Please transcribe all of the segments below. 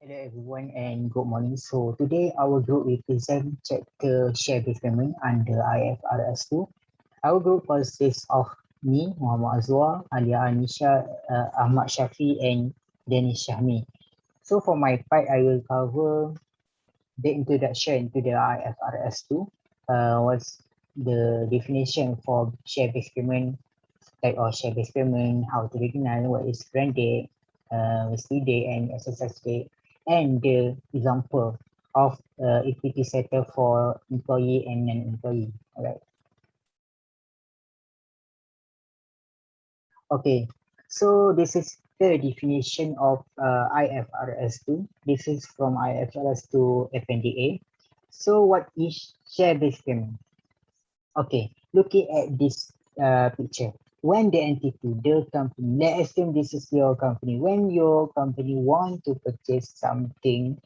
Hello everyone and good morning. So today our group will present chapter share-based payment under IFRS 2. Our group consists of me, Muhammad Azwar, Alia Anisha, Ahmad Shafi and Danish Shahmi. So for my part, I will cover the introduction to the IFRS 2. What's the definition for share-based payment, type of share-based payment, how to recognize what is grant date, vesting date and exercise date, and the example of equity settle for employee and non-employee. Alright. Okay. So this is the definition of IFRS 2. This is from IFRS to FNDA. So what is share-based payment? Okay, looking at this picture, when the entity, the company, let's assume this is your company. When your company want to purchase something,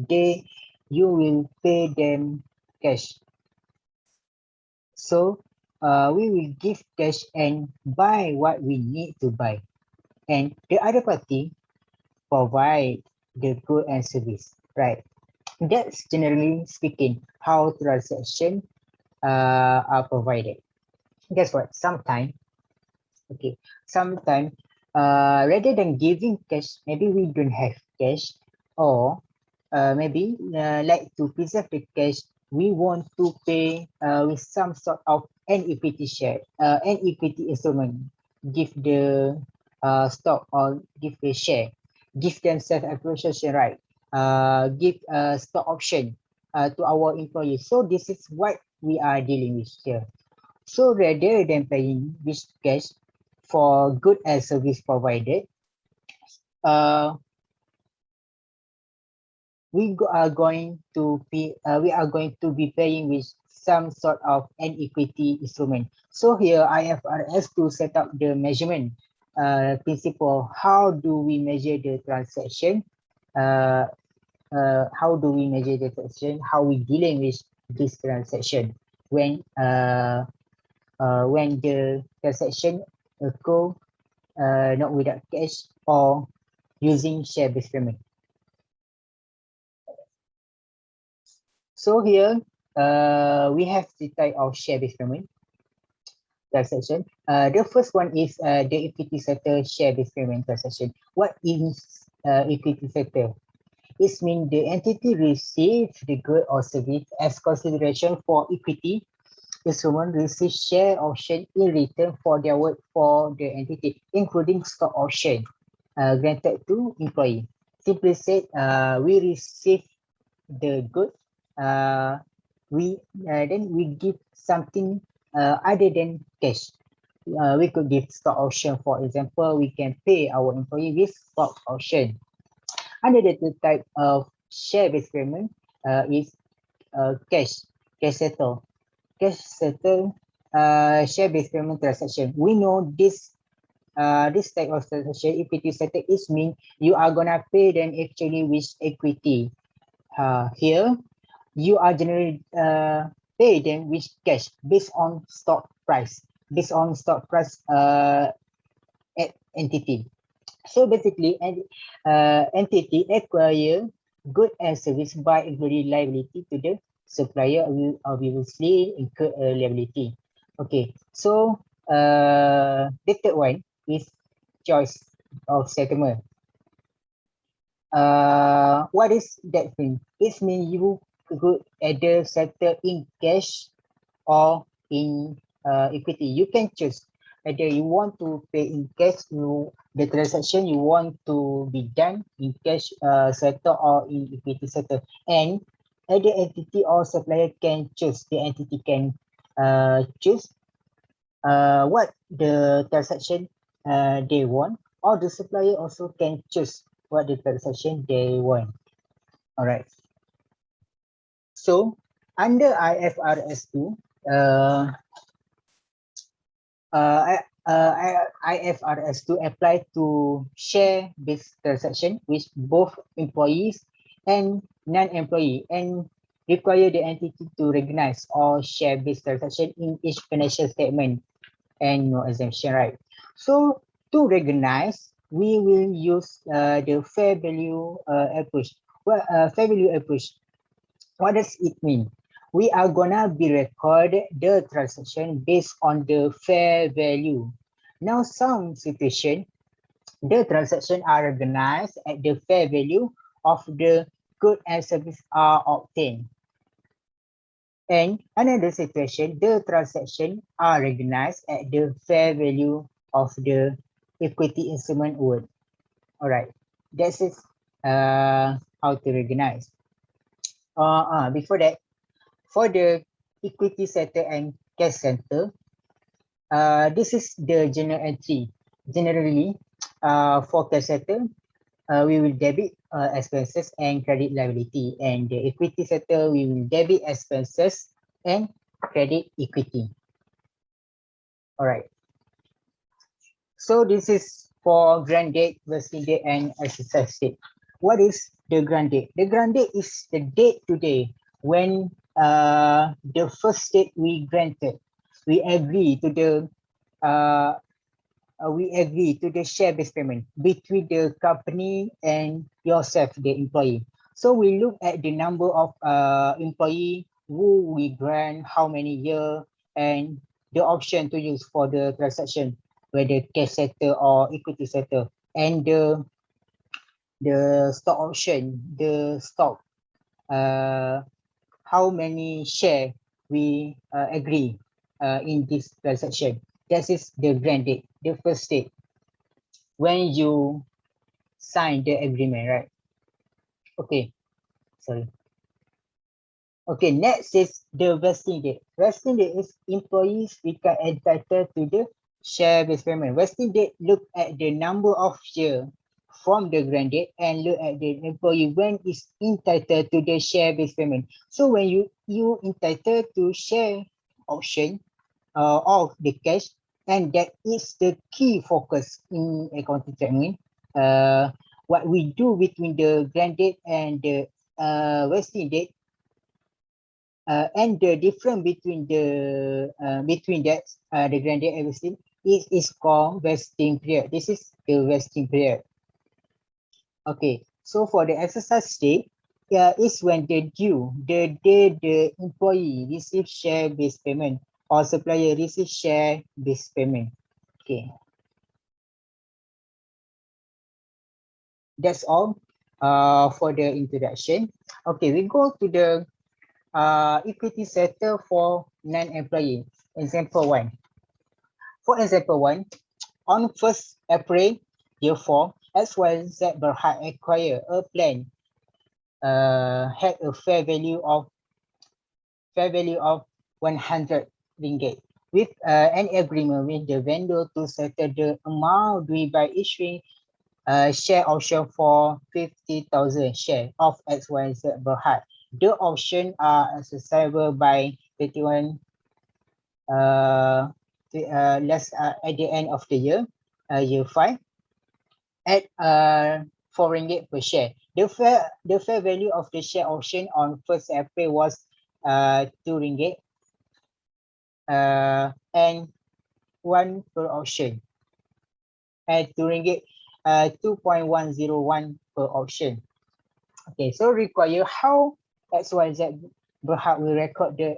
you will pay them cash. So we will give cash and buy what we need to buy. And the other party provide the good and service, right? That's generally speaking how transaction are provided. Guess what? Sometimes rather than giving cash, maybe we don't have cash, or maybe like to preserve the cash, we want to pay with some sort of an equity share, an equity instrument, give the stock or give the share, give themselves appreciation right, give stock option to our employees. So this is what we are dealing with here. So rather than paying with cash for good and service provided, uh, we are going to be paying with some sort of an equity instrument. So here IFRS to set up the measurement principle. How do we measure the transaction? Uh, how do we measure the transaction? How we dealing with this transaction when the transaction occur not without cash or using share-based payment. So here we have the type of share-based payment transaction. The first one is the equity settle share-based payment transaction. What is equity settle? It means the entity receives the good or service as consideration for equity instrument receive share option in return for their work for the entity, including stock option granted to employee. Simply said, we receive the good, uh, then we give something other than cash. We could give stock option. For example, we can pay our employee with stock option. Another type of share-based payment is cash settle. Cash settle share-based payment transaction. We know this type of transaction, equity settle, is mean you are gonna pay them actually with equity. Here you are generally pay them with cash based on stock price, at entity. So basically, entity acquire good and service by including liability to the supplier will obviously incur a liability. Okay, so the third one is choice of settlement. What is that thing? It means you could either settle in cash or in equity. You can choose whether you want to pay in cash, the transaction you want to be done in cash settle or in equity settle. And either entity or supplier can choose. The entity can choose what the transaction they want, or the supplier also can choose what the transaction they want. All right. So under IFRS 2, uh, IFRS 2 apply to share-based transaction with both employees and non-employee and require the entity to recognize all share-based transaction in each financial statement and no exemption, right? So to recognize we will use the fair value approach. Well, fair value approach, what does it mean? We are gonna be record the transaction based on the fair value. Now, some situation, the transaction are recognized at the fair value of the good and service are obtained. And another situation, the transaction are recognized at the fair value of the equity instrument worth. All right, this is how to recognize. Before that, for the equity center and cash center, this is the general entry. Generally, for cash center, we will debit expenses and credit liability, and the equity center we will debit expenses and credit equity. All right. So this is for grant date, vesting date, and exercise date. What is the grant date? The grant date is the date today when the first date we granted, we agree to the share-based payment between the company and yourself, the employee. So we look at the number of employee who we grant, how many year, and the option to use for the transaction, whether cash settle or equity settle, and the stock option, the stock, how many share we agree in this transaction. That is the grant date, the first date, when you sign the agreement, right? Okay, sorry. Okay, next is the vesting date. Vesting date is employees become entitled to the share-based payment. Vesting date look at the number of year from the grant date and look at the employee when is entitled to the share-based payment. So when you entitled to share option of the cash, and that is the key focus in accounting treatment. What we do between the grant date and the vesting date, and the difference between that the grant date and vesting is called vesting period. This is the vesting period. Okay, so for the exercise date, is when the day the employee receives share-based payment or supplier receives share-based payment. Okay, that's all for the introduction. Okay, we go to the equity settle for non-employee. Example 1. For example 1, on 1st April year 4, XYZ Berhad acquire a plan had a fair value of 100 ringgit with an agreement with the vendor to settle the amount due by issuing share option for 50,000 share of XYZ Berhad. The option are exercisable by 31 at the end of the year 5 at 4 ringgit per share. The fair value of the share option on 1st April was 2 ringgit and 1 per option at 2 ringgit 2.101 per option. Okay, so require how XYZ Berhad will record the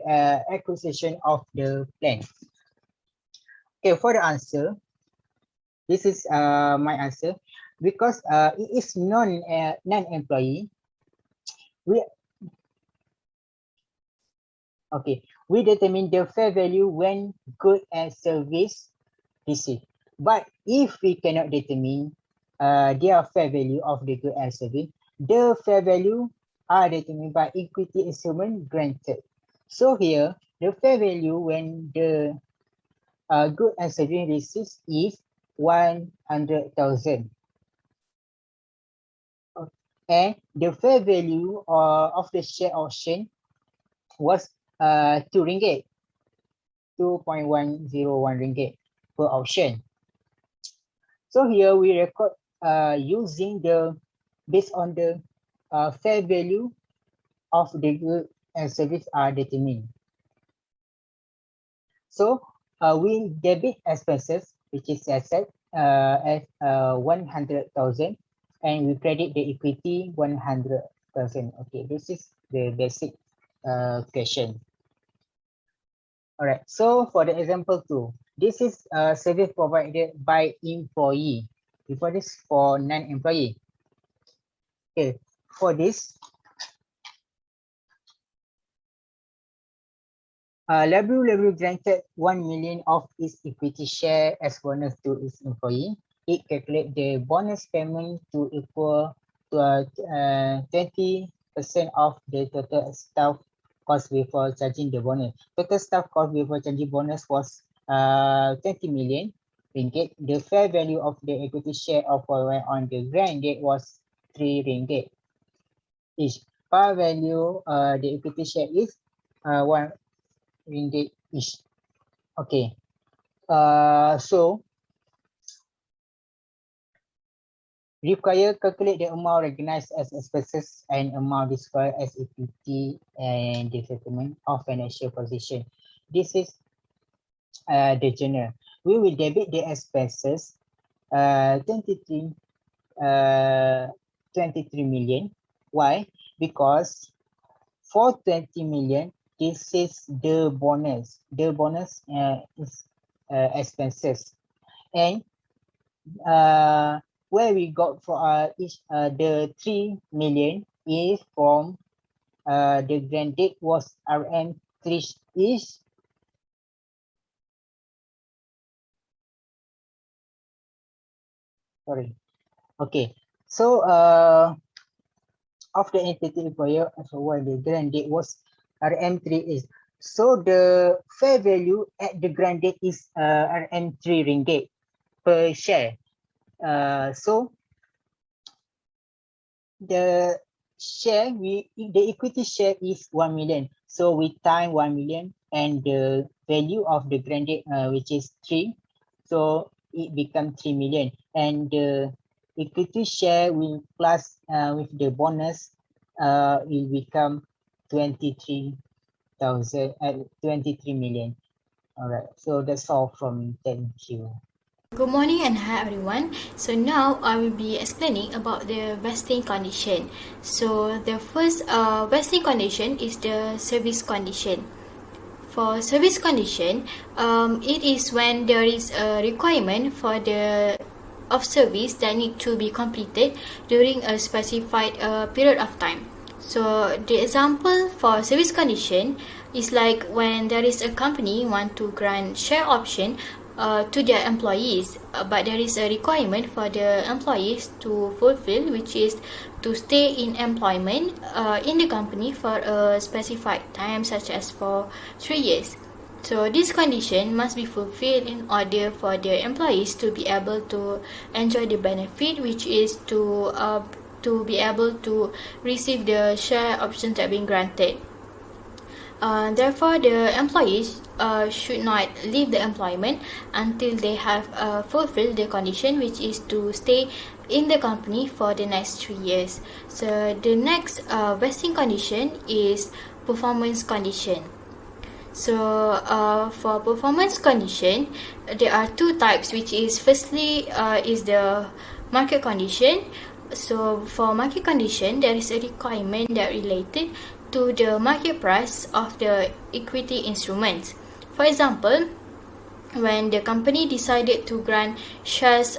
acquisition of the plan. Okay, for the answer, this is my answer. Because it is non-employee, we determine the fair value when good and service received. But if we cannot determine their fair value of the good and service, the fair value are determined by equity instrument granted. So here, the fair value when the good and service received is 100,000. And the fair value of the share option was 2 ringgit, 2.101 ringgit per option. So here we record using based on the fair value of the good and service are determined. So we debit expenses, which is asset, as 100,000 and we credit the equity 100,000. Okay, this is the basic question. All right, so for the example 2, this is a service provided by employee. Before this, for non-employee. Okay, for this, Labu granted 1 million of its equity share as bonus to its employee. It calculates the bonus payment to equal to 20% of the total staff cost before charging the bonus. Total staff cost before charging bonus was 20 million ringgit. The fair value of the equity share offer on the grant date was 3 ringgit each. Par value, the equity share is 1 ringgit each. Okay. So require calculate the amount recognized as expenses and amount described as equity and the settlement of financial position. This is the general. We will debit the expenses 23 million. Why? Because for 20 million, this is the bonus. The bonus is expenses. And where we got for each the 3 million is from the grant date was RM3 is sorry. Okay. So of the entity employer, so while the grant date was RM3 is, so the fair value at the grant date is RM3 ringgit per share. So the share, the equity share is 1 million. So we time 1 million and the value of the grant date, which is 3. So it becomes 3 million. And the equity share will plus with the bonus, will become 23,000, 23 million. All right. So that's all from me. Thank you. Good morning and hi everyone. So now I will be explaining about the vesting condition. So the first vesting condition is the service condition. For service condition, it is when there is a requirement for the of service that need to be completed during a specified period of time. So the example for service condition is like when there is a company want to grant share option to their employees, but there is a requirement for the employees to fulfill, which is to stay in employment in the company for a specified time, such as for 3 years. So this condition must be fulfilled in order for the employees to be able to enjoy the benefit, which is to be able to receive the share options that have been granted. Therefore, the employees should not leave the employment until they have fulfilled the condition, which is to stay in the company for the next 3 years. So the next vesting condition is performance condition. So for performance condition, there are 2 types, which is firstly is the market condition. So for market condition, there is a requirement that related to the market price of the equity instruments. For example, when the company decided to grant shares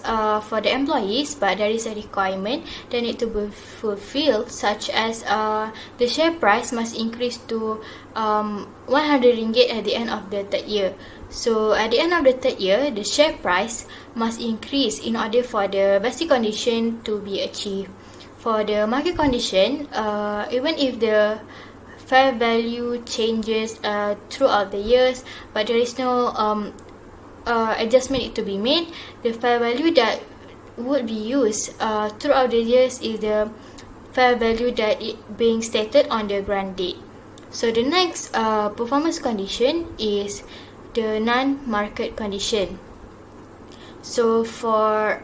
for the employees, but there is a requirement that need to be fulfilled, such as the share price must increase to 100 ringgit at the end of the 3rd year. So at the end of the 3rd year, the share price must increase in order for the vesting condition to be achieved. For the market condition, even if the fair value changes throughout the years, but there is no adjustment need to be made, the fair value that would be used throughout the years is the fair value that is being stated on the grant date. So the next performance condition is the non-market condition. So for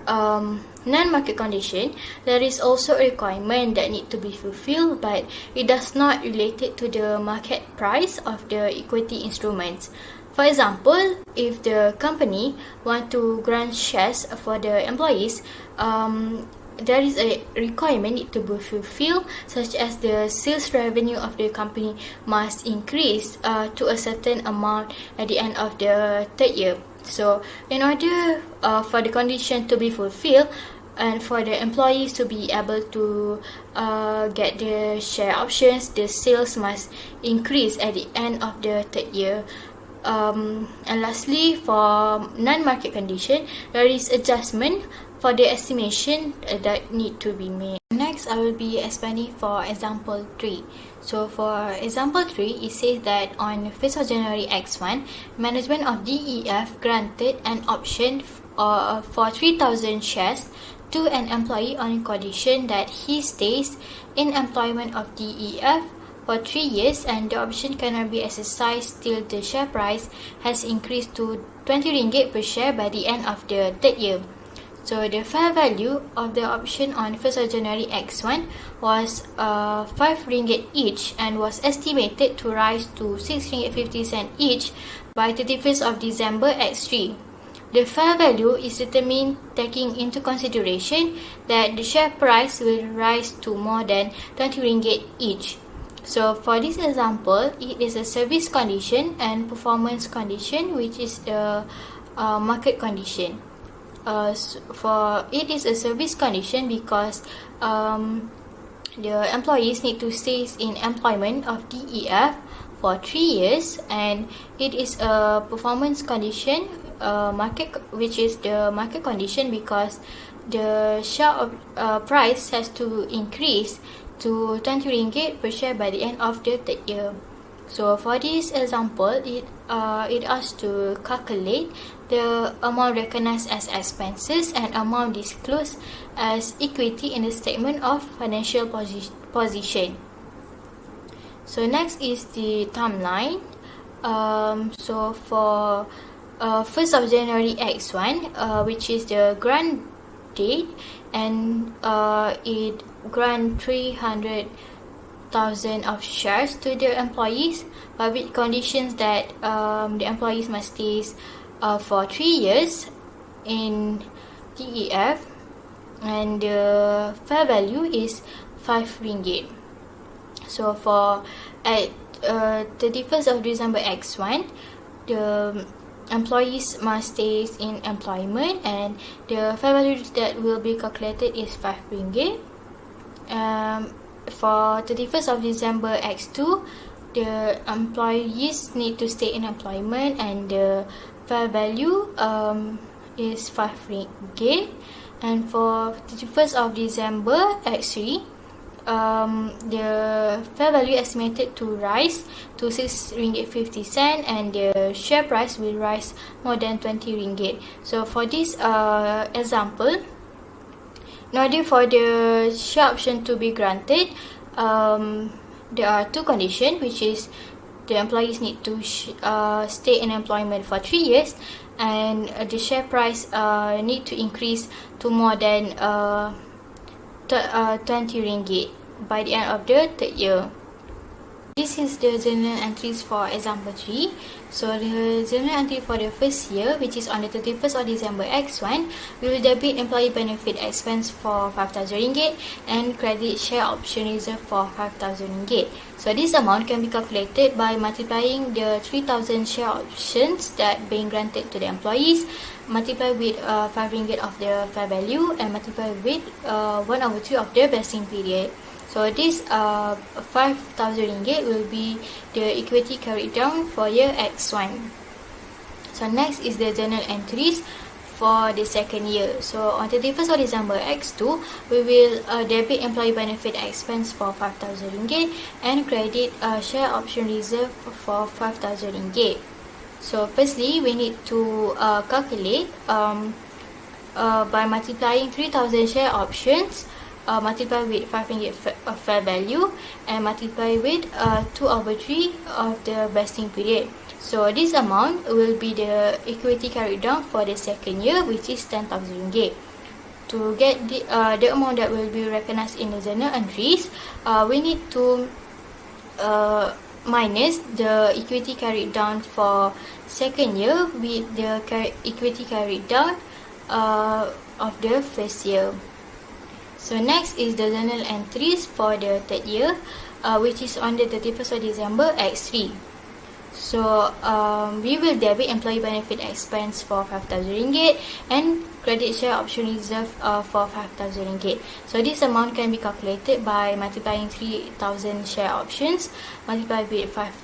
non-market condition, there is also a requirement that need to be fulfilled, but it does not relate to the market price of the equity instruments. For example, if the company want to grant shares for the employees, there is a requirement need to be fulfilled, such as the sales revenue of the company must increase to a certain amount at the end of the third year. So, in order for the condition to be fulfilled, and for the employees to be able to get the share options, the sales must increase at the end of the third year. And lastly, for non-market condition, there is adjustment for the estimation that need to be made. Next, I will be explaining for example 3. So for example 3, it says that on 1st of January X1, management of DEF granted an option for 3,000 shares to an employee on condition that he stays in employment of DEF for 3 years, and the option cannot be exercised till the share price has increased to 20 ringgit per share by the end of the third year. So the fair value of the option on 1st of January X1 was 5 ringgit each and was estimated to rise to 6 ringgit 50 cent each by 31st of December X3. The fair value is determined taking into consideration that the share price will rise to more than 20 ringgit each. So for this example, it is a service condition and performance condition, which is the market condition. For it is a service condition because the employees need to stay in employment of DEF for 3 years, and it is a performance condition, which is the market condition because the share of price has to increase to 20 ringgit per share by the end of the third year. So for this example, it asks to calculate the amount recognized as expenses and amount disclosed as equity in the statement of financial position. So next is the timeline. So for 1st of January X1, which is the grant date, and it grant 300,000 of shares to the employees, but with conditions that the employees must stay for 3 years in DEF, and the fair value is 5 ringgit. So for at 31st of December X1, the employees must stay in employment, and the fair value that will be calculated is 5 ringgit. For 31st of December X2, the employees need to stay in employment, and the fair value is 5 ringgit. And for 31st of December X3, the fair value estimated to rise to 6 ringgit 50 cent, and the share price will rise more than 20 ringgit. So for this example, in order for the share option to be granted, there are two conditions, which is the employees need to stay in employment for 3 years, and the share price need to increase to more than 20 ringgit by the end of the third year. This is the journal entries for example 3. So the journal entry for the first year, which is on the 31st of December X1, we will debit employee benefit expense for 5,000 ringgit and credit share option reserve for 5,000 ringgit. So this amount can be calculated by multiplying the 3,000 share options that being granted to the employees, multiply with 5 ringgit of the fair value, and multiply with 1/3 of the vesting period. So this 5,000 ringgit will be the equity carried down for year X1. So next is the journal entries for the second year. So on 31st of December X2, we will debit employee benefit expense for 5,000 ringgit and credit share option reserve for 5,000 ringgit. So firstly, we need to calculate by multiplying 3,000 share options, multiply with 5 ringgit of fair value, and multiply with 2/3 of the vesting period. So this amount will be the equity carried down for the second year, which is 10,000 ringgit. To get the amount that will be recognized in the journal entries, we need to minus the equity carried down for second year with the equity carried down of the first year. So next is the journal entries for the third year, which is on the 31st of December X3. So we will debit employee benefit expense for 5,000 ringgit and credit share option reserve for 5,000 ringgit. So this amount can be calculated by multiplying 3,000 share options multiplied with 5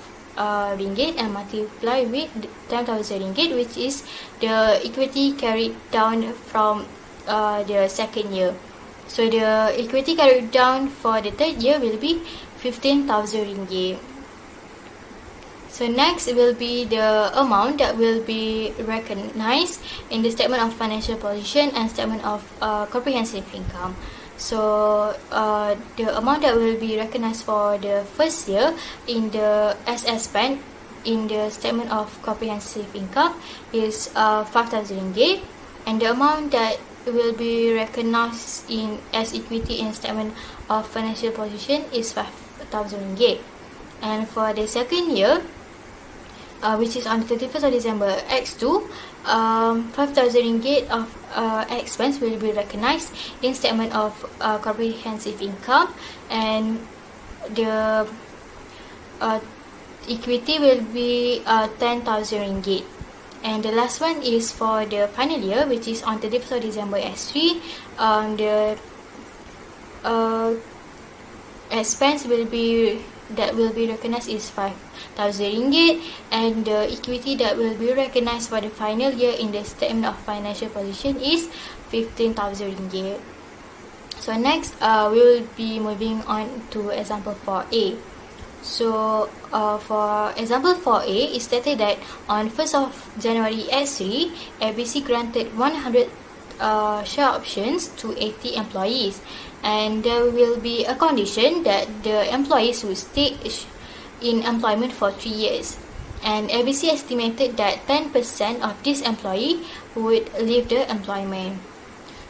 ringgit and multiply with 10,000 ringgit, which is the equity carried down from the second year. So the equity carried down for the third year will be 15,000 ringgit. So next will be the amount that will be recognized in the statement of financial position and statement of comprehensive income. So the amount that will be recognized for the first year in the SS band in the statement of comprehensive income is 5,000 ringgit, and the amount that will be recognized in as equity in statement of financial position is 5,000 ringgit. And for the second year, which is on the 31st of December X2, 5,000 ringgit of expense will be recognized in statement of comprehensive income, and the equity will be 10,000 ringgit. And the last one is for the final year, which is on the 31st of December S3. The expense will be recognized is 5,000 ringgit, and the equity that will be recognized for the final year in the statement of financial position is 15,000 ringgit. So next, we will be moving on to example 4A. So for example 4A, it stated that on 1st of January S3, ABC granted 100 share options to 80 employees, and there will be a condition that the employees will stay in employment for 3 years, and ABC estimated that 10% of this employee would leave the employment.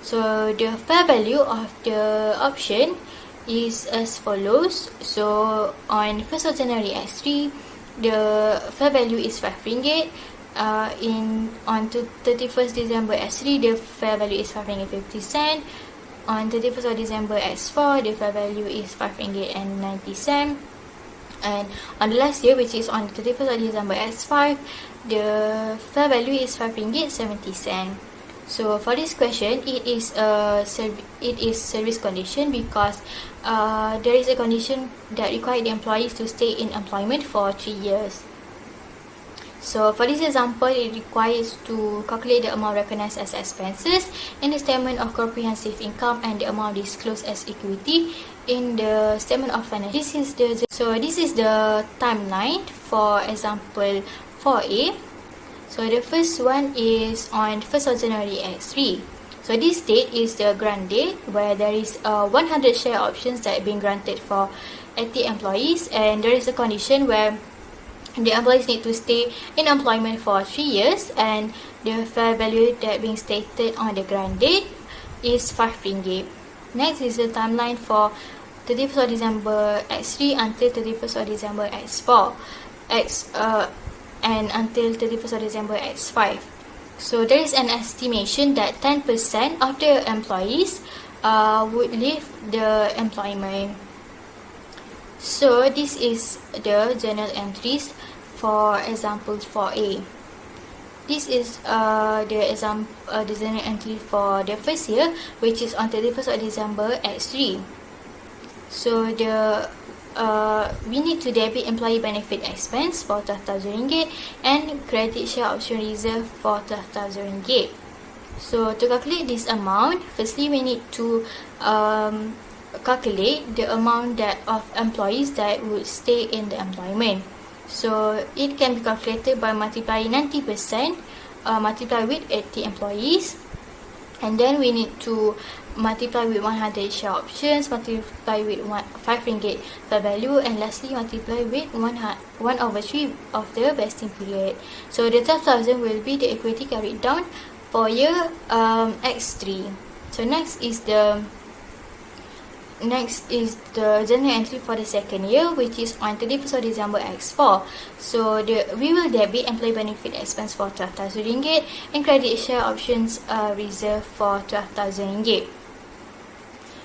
So the fair value of the option is as follows. So on 1st of January S3, the fair value is 5 ringgit. On to 31st December S3, the fair value is 5 ringgit 50 cent. On 31st of December S4, the fair value is 5 ringgit and 90 cent. And on the last year, which is on 31st of December S5, the fair value is 5 ringgit 70 cent. So for this question, it is service condition because there is a condition that requires the employees to stay in employment for 3 years. So for this example, it requires to calculate the amount recognized as expenses in the statement of comprehensive income and the amount disclosed as equity in the statement of financial. This is the timeline for example 4A. So the first one is on 1st of January X3. So this date is the grant date where there is 100 share options that are being granted for 80 employees, and there is a condition where the employees need to stay in employment for 3 years, and the fair value that being stated on the grant date is 5 ringgit. Next is the timeline for 31st of December X3 until 31st of December X4 and until 31st of December X5. So there is an estimation that 10% of the employees would leave the employment. So this is the journal entries for example 4A. This is the journal entry for the first year, which is on 31st of December X3. So we need to debit employee benefit expense for 12,000 ringgit and credit share option reserve for 12,000 ringgit. So to calculate this amount, firstly we need to calculate the amount of employees that would stay in the employment. So it can be calculated by multiplying 90% multiply with 80 employees, and then we need to multiply with 100 share options, multiply with 5 ringgit fair value, and lastly multiply with 1/3 of the vesting period. So the 12,000 will be the equity carried down for year X3. So next is the next is the journal entry for the second year, which is on 31st of December X4. So we will debit employee benefit expense for RM12,000 and credit share options reserved for RM12,000.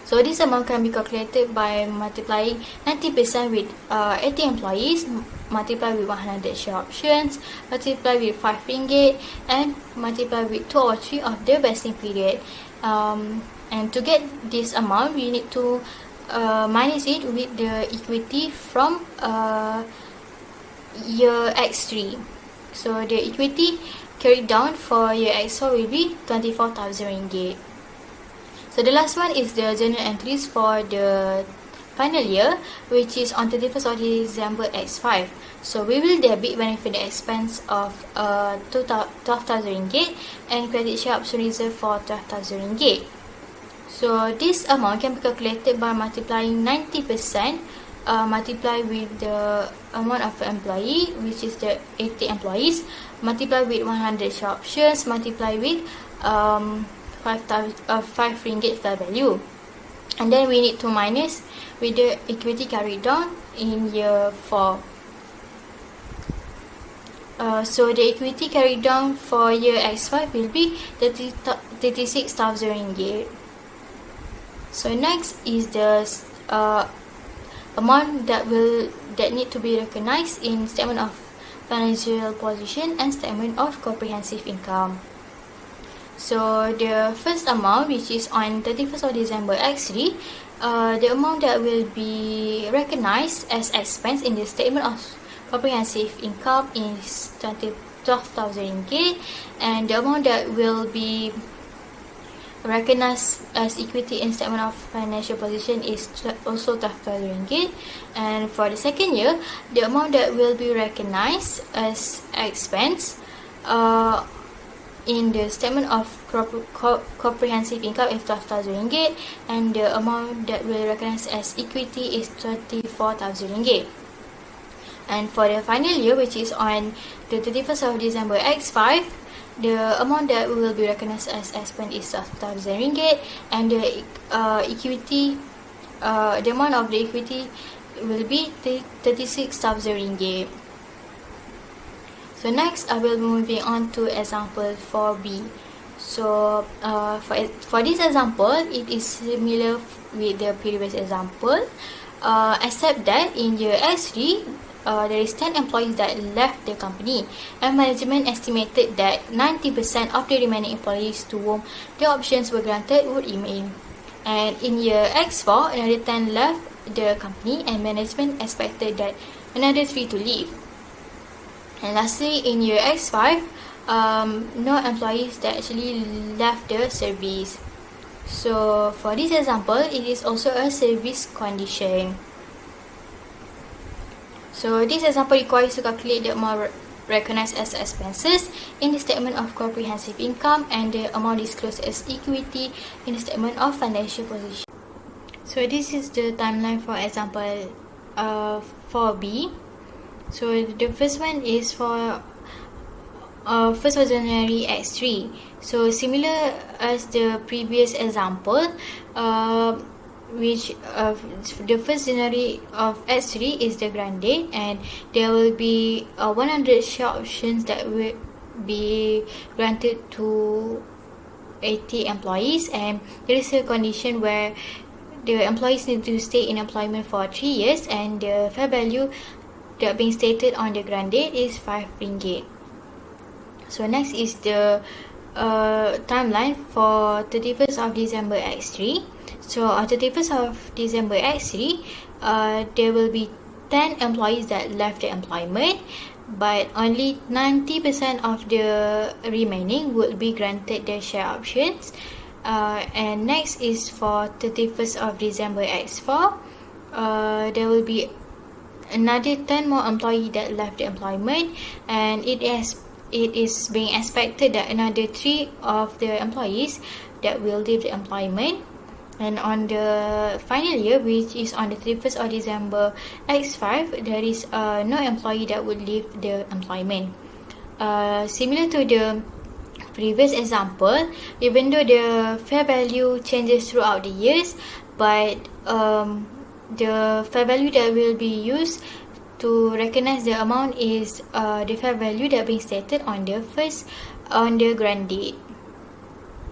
So this amount can be calculated by multiplying 90% with 80 employees, multiply with 100 share options, multiply with RM5, and multiply with 2 or 3 of the vesting period. And to get this amount, we need to minus it with the equity from year X3. So the equity carried down for year X4 will be RM24,000. So the last one is the journal entries for the final year, which is on 31st of December X5. So we will debit benefit expense of RM12,000 and credit share option reserve for RM12,000. So this amount can be calculated by multiplying 90% multiply with the amount of employee, which is the 80 employees, multiply with 100 share options, multiply with RM5 fair value, and then we need to minus with the equity carried down in year 4. So the equity carried down for year X5 will be RM36,000. So next is the amount that need to be recognized in statement of financial position and statement of comprehensive income. So the first amount, which is on 31st of December X3, the amount that will be recognized as expense in the statement of comprehensive income is RM12,000, and the amount that will be recognized as equity in statement of financial position is also RM12,000. And for the second year, the amount that will be recognized as expense in the statement of comprehensive income is RM12,000, and the amount that will recognize as equity is RM24,000. And for the final year, which is on the 31st of December X5, the amount that will be recognized as expense is RM12,000, and the equity, the amount of the equity will be RM36,000. So next, I will moving on to example 4B. So for this example, it is similar with the previous example, except that in year X3, there is 10 employees that left the company, and management estimated that 90% of the remaining employees to whom the options were granted would remain. And in year X4, another 10 left the company, and management expected that another 3 to leave. And lastly, in year X5, no employees that actually left the service. So for this example, it is also a service condition. So this example requires to calculate the amount recognized as expenses in the statement of comprehensive income and the amount disclosed as equity in the statement of financial position. So this is the timeline for example 4B. So the first one is for 1st of January X3. So similar as the previous example, which the 1st January of X3 is the grant date, and there will be 100 share options that will be granted to 80 employees, and there is a condition where the employees need to stay in employment for 3 years, and the fair value that being stated on the grant date is RM5. So next is the timeline for 31st of December X3. So on 31st of December X3, there will be 10 employees that left the employment, but only 90% of the remaining would be granted the share options. And next is for 31st of December X4, there will be another 10 more employees that left the employment, and it is being expected that another 3 of the employees that will leave the employment. And on the final year, which is on the 31st of December X5, there is no employee that would leave the employment. Similar to the previous example, even though the fair value changes throughout the years, but the fair value that will be used to recognize the amount is the fair value that being stated on the grant date,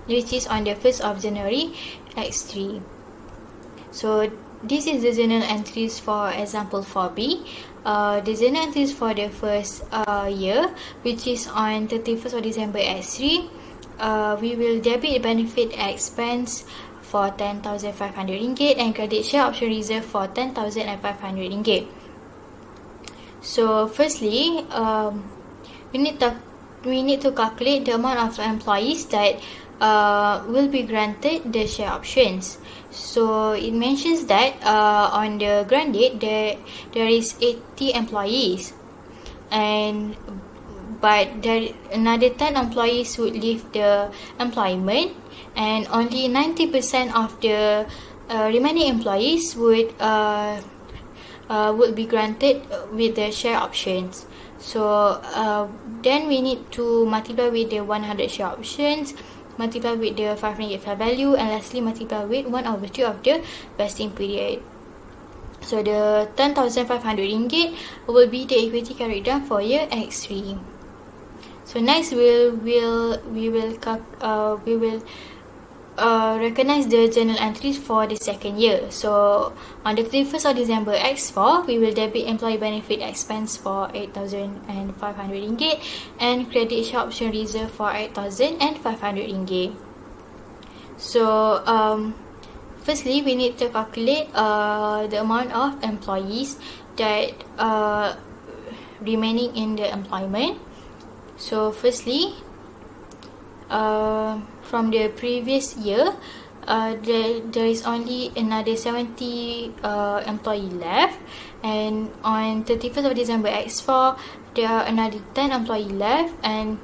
which is on the 1st of January X3. So this is the journal entries for example 4B. The journal entries for the first year, which is on 31st of December X3, we will debit benefit expense for 10,500 ringgit and credit share option reserve for 10,500 ringgit. So firstly, we need to calculate the amount of employees that will be granted the share options. So it mentions that on the grant date there is 80 employees, but there another 10 employees would leave the employment, and only 90% of the remaining employees would be granted with the share options. So then we need to multiply with the 100 share options, multiply with the 5 ringgit fair value, and lastly multiply with 1/3 of the vesting period. So the 10,500 ringgit will be the equity carried down for year X3. So next we will recognize the journal entries for the second year. So on the 31st of December X4, we will debit employee benefit expense for 8,500 ringgit and credit share option reserve for 8,500 ringgit. So firstly, we need to calculate the amount of employees that remaining in the employment. So firstly, from the previous year, there is only another 70 employee left, and on 31st of December X4 there are another 10 employee left, and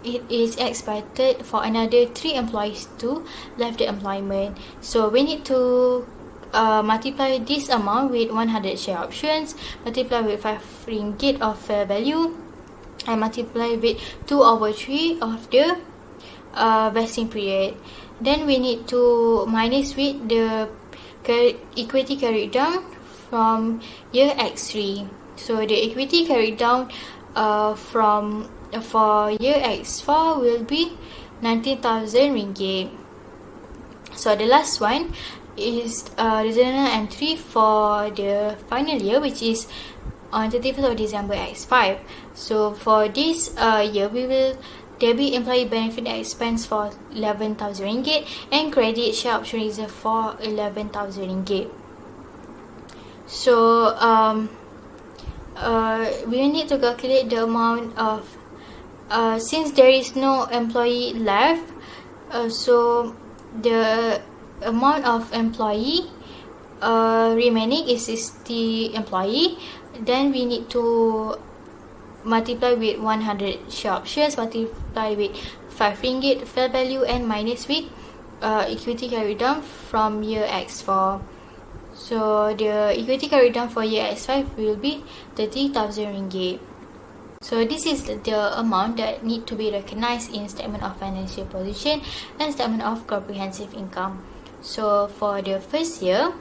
it is expected for another 3 employees to leave the employment. So we need to multiply this amount with 100 share options, multiply with 5 ringgit of fair value, and multiply with 2/3 of the vesting period. Then we need to minus with the equity carried down from year X3. So the equity carried down for year X4 will be 19,000 ringgit. So the last one is the journal entry for the final year, which is on 31st of December X5. So for this year, we will debit employee benefit expense for 11,000 ringgit and credit share option reserve for 11,000 ringgit. So we need to calculate the amount of since there is no employee left, so the amount of employee remaining is 60 employee. Then we need to multiply with 100 share options, multiply with 5 ringgit fair value, and minus with equity carried down from year X4. So the equity carried down for year X5 will be 30,000 ringgit. So this is the amount that need to be recognized in statement of financial position and statement of comprehensive income. So for the first year,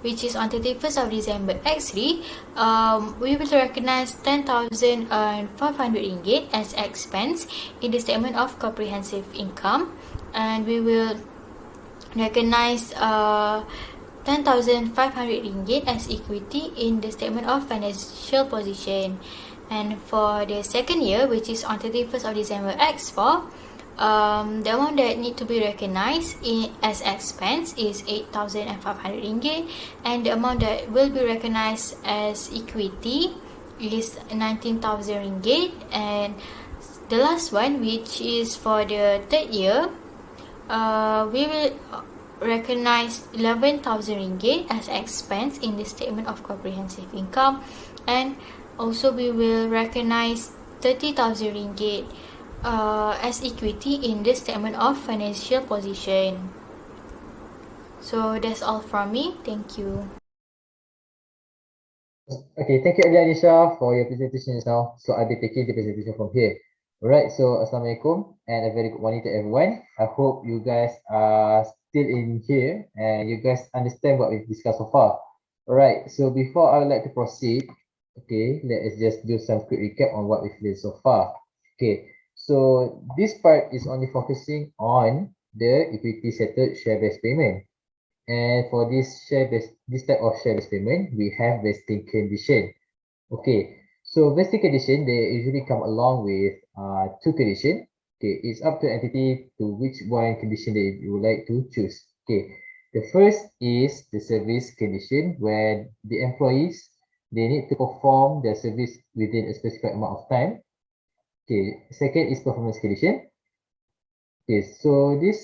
which is on 31st of December X3, we will recognize 10,500 ringgit as expense in the statement of comprehensive income, and we will recognize 10,500 ringgit as equity in the statement of financial position. And for the second year, which is on 31st of December X4, the amount that need to be recognized as expense is 8,500 ringgit, and the amount that will be recognized as equity is 19,000 ringgit. And the last one, which is for the third year, we will recognize 11,000 ringgit as expense in the statement of comprehensive income, and also we will recognize 30,000 ringgit as equity in the statement of financial position. So that's all from me. Thank you. Okay, thank you again, Anisha, for your presentation just now. So I'll be taking the presentation from here. Alright, so Assalamualaikum and a very good morning to everyone. I hope you guys are still in here and you guys understand what we've discussed so far. Alright, so before I would like to proceed, okay, let us just do some quick recap on what we've learned so far. Okay, so this part is only focusing on the equity settled share-based payment. And for this type of share-based payment, we have vesting condition. Okay, so vesting condition, they usually come along with two conditions. Okay, it's up to entity to which one condition they you would like to choose. Okay, the first is the service condition where the employees, they need to perform their service within a specified amount of time. Okay, second is performance condition. Okay, so this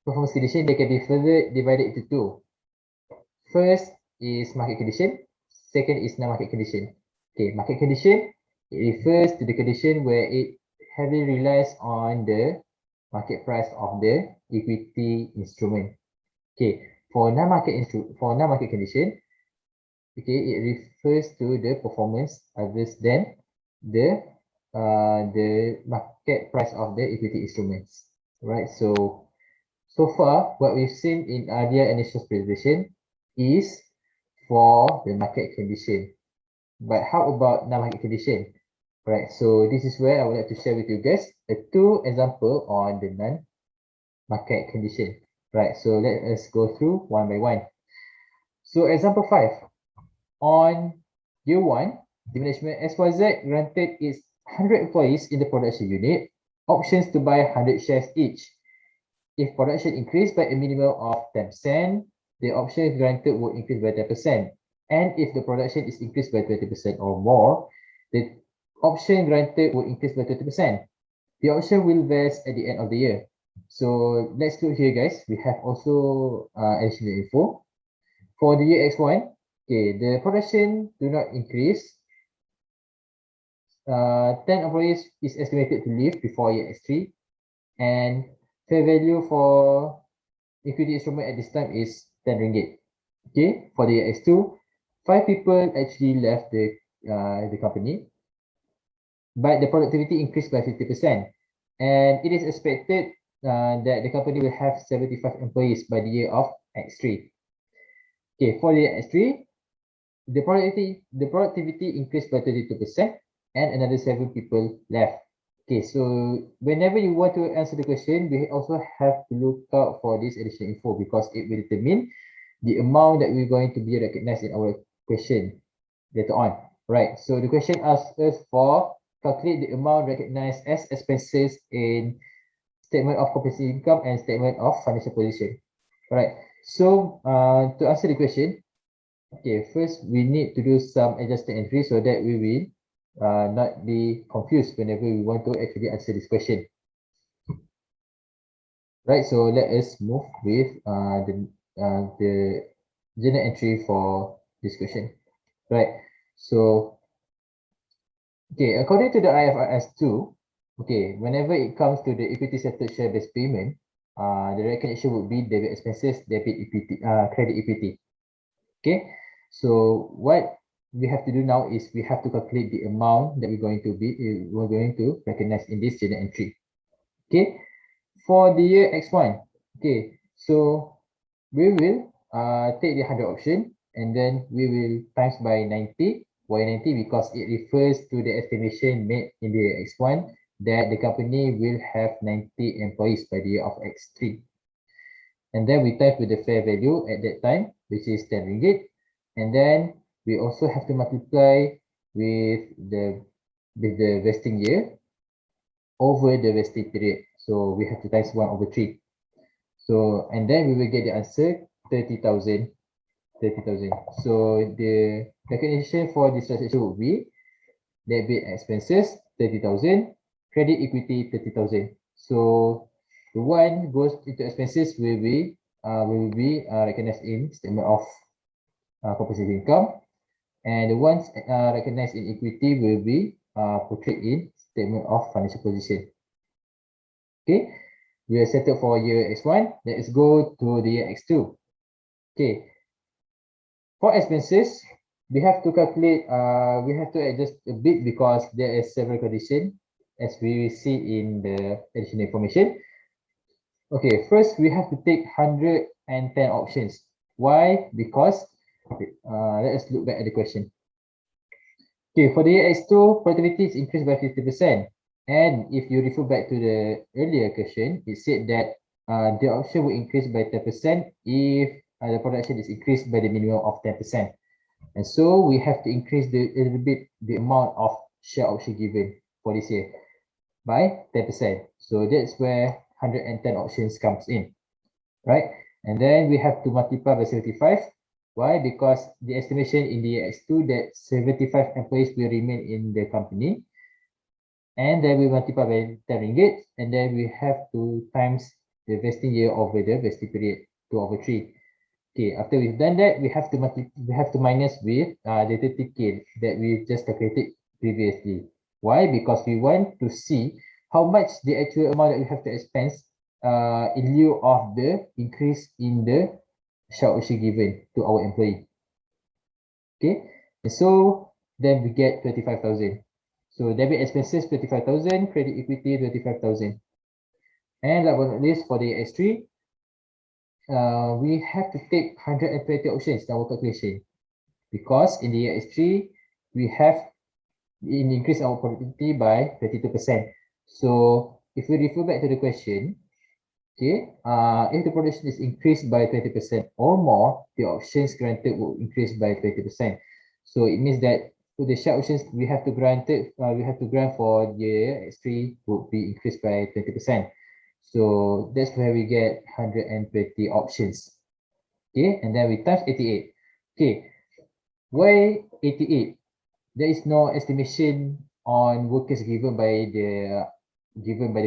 performance condition, they can be further divided into two. First is market condition. Second is non-market condition. Okay, market condition, it refers to the condition where it heavily relies on the market price of the equity instrument. Okay, for non-market condition, okay, it refers to the performance other than the market price of the equity instruments. Right, so far what we've seen in earlier initial presentation is for the market condition. But how about non-market condition? Right, so this is where I would like to share with you guys a two example on the non-market condition. Right, so let us go through one by one. So example 5. On year 1, the management XYZ granted its 100 employees in the production unit options to buy 100 shares each. If production increased by a minimum of 10%, the option granted would increase by 10%. And if the production is increased by 20% or more, the option granted will increase by 20%. The option will vest at the end of the year. So let's look here, guys. We have also additional info. For the year X1, okay, the production do not increase. 10 employees is estimated to leave before year X3. And fair value for equity instrument at this time is 10 ringgit. Okay, for the year X2, 5 people actually left the company, but the productivity increased by 50%. And it is expected that the company will have 75 employees by the year of X3. Okay, for the year X3, the productivity increased by 32% and another 7 people left. Okay, so whenever you want to answer the question, we also have to look out for this additional info because it will determine the amount that we're going to be recognized in our question later on. Right, so the question asks us for calculate the amount recognized as expenses in statement of comprehensive income and statement of financial position. Right, so to answer the question, okay, first we need to do some adjusted entry so that we will not be confused whenever we want to actually answer this question. Right, so let us move with the journal entry for this question. Right, so okay, according to the IFRS 2, okay, whenever it comes to the equity settled share-based payment, the recognition would be debit expenses, debit equity, credit equity. Okay, so what we have to do now is we have to calculate the amount that we're going to recognize in this journal entry. Okay, for the year X1, okay, so we will take the 100 option and then we will times by 90. Why 90? Because it refers to the estimation made in the year X1 that the company will have 90 employees by the year of X3. And then we type with the fair value at that time, which is 10 ringgit. And then we also have to multiply with the vesting year over the vesting period. So we have to times 1/3. So, and then we will get the answer 30,000. So the recognition for this transaction would be debit expenses 30,000, credit equity 30,000. So the one goes into expenses will be recognized in statement of comprehensive income, and the ones recognized in equity will be portrayed in statement of financial position. Okay, we are settled for year X1. Let us go to the year X2. Okay, for expenses, we have to calculate, we have to adjust a bit because there is several conditions as we will see in the additional information. Okay, first we have to take 110 options. Why? Because, let us look back at the question. Okay, for the year X2, productivity is increased by 50%. And if you refer back to the earlier question, it said that the option will increase by 10% if the production is increased by the minimum of 10%. And so we have to increase a little bit the amount of share option given for this year by 10%. So that's where 110 options comes in, right? And then we have to multiply by 75. Why? Because the estimation in the X2 that 75 employees will remain in the company. And then we multiply by 10 ringgit. And then we have to times the vesting year over the vesting period, 2/3. Okay, after we've done that, we have to minus with the 30K that we just calculated previously. Why? Because we want to see how much the actual amount that we have to expense in lieu of the increase in the share option given to our employee. Okay, and so then we get 25,000. So debit expenses 25,000, credit equity 25,000. And last but not least, for the X3, we have to take 120 options in our calculation, because in the X3 we have increased our productivity by 32%. So if we refer back to the question, okay, if the production is increased by 20% or more, the options granted will increase by 20%. So it means that for the share options we have to grant for the X3 would be increased by 20%. So that's where we get 120 options. Okay, and then we times 88. Okay, why 88? There is no estimation on workers given by the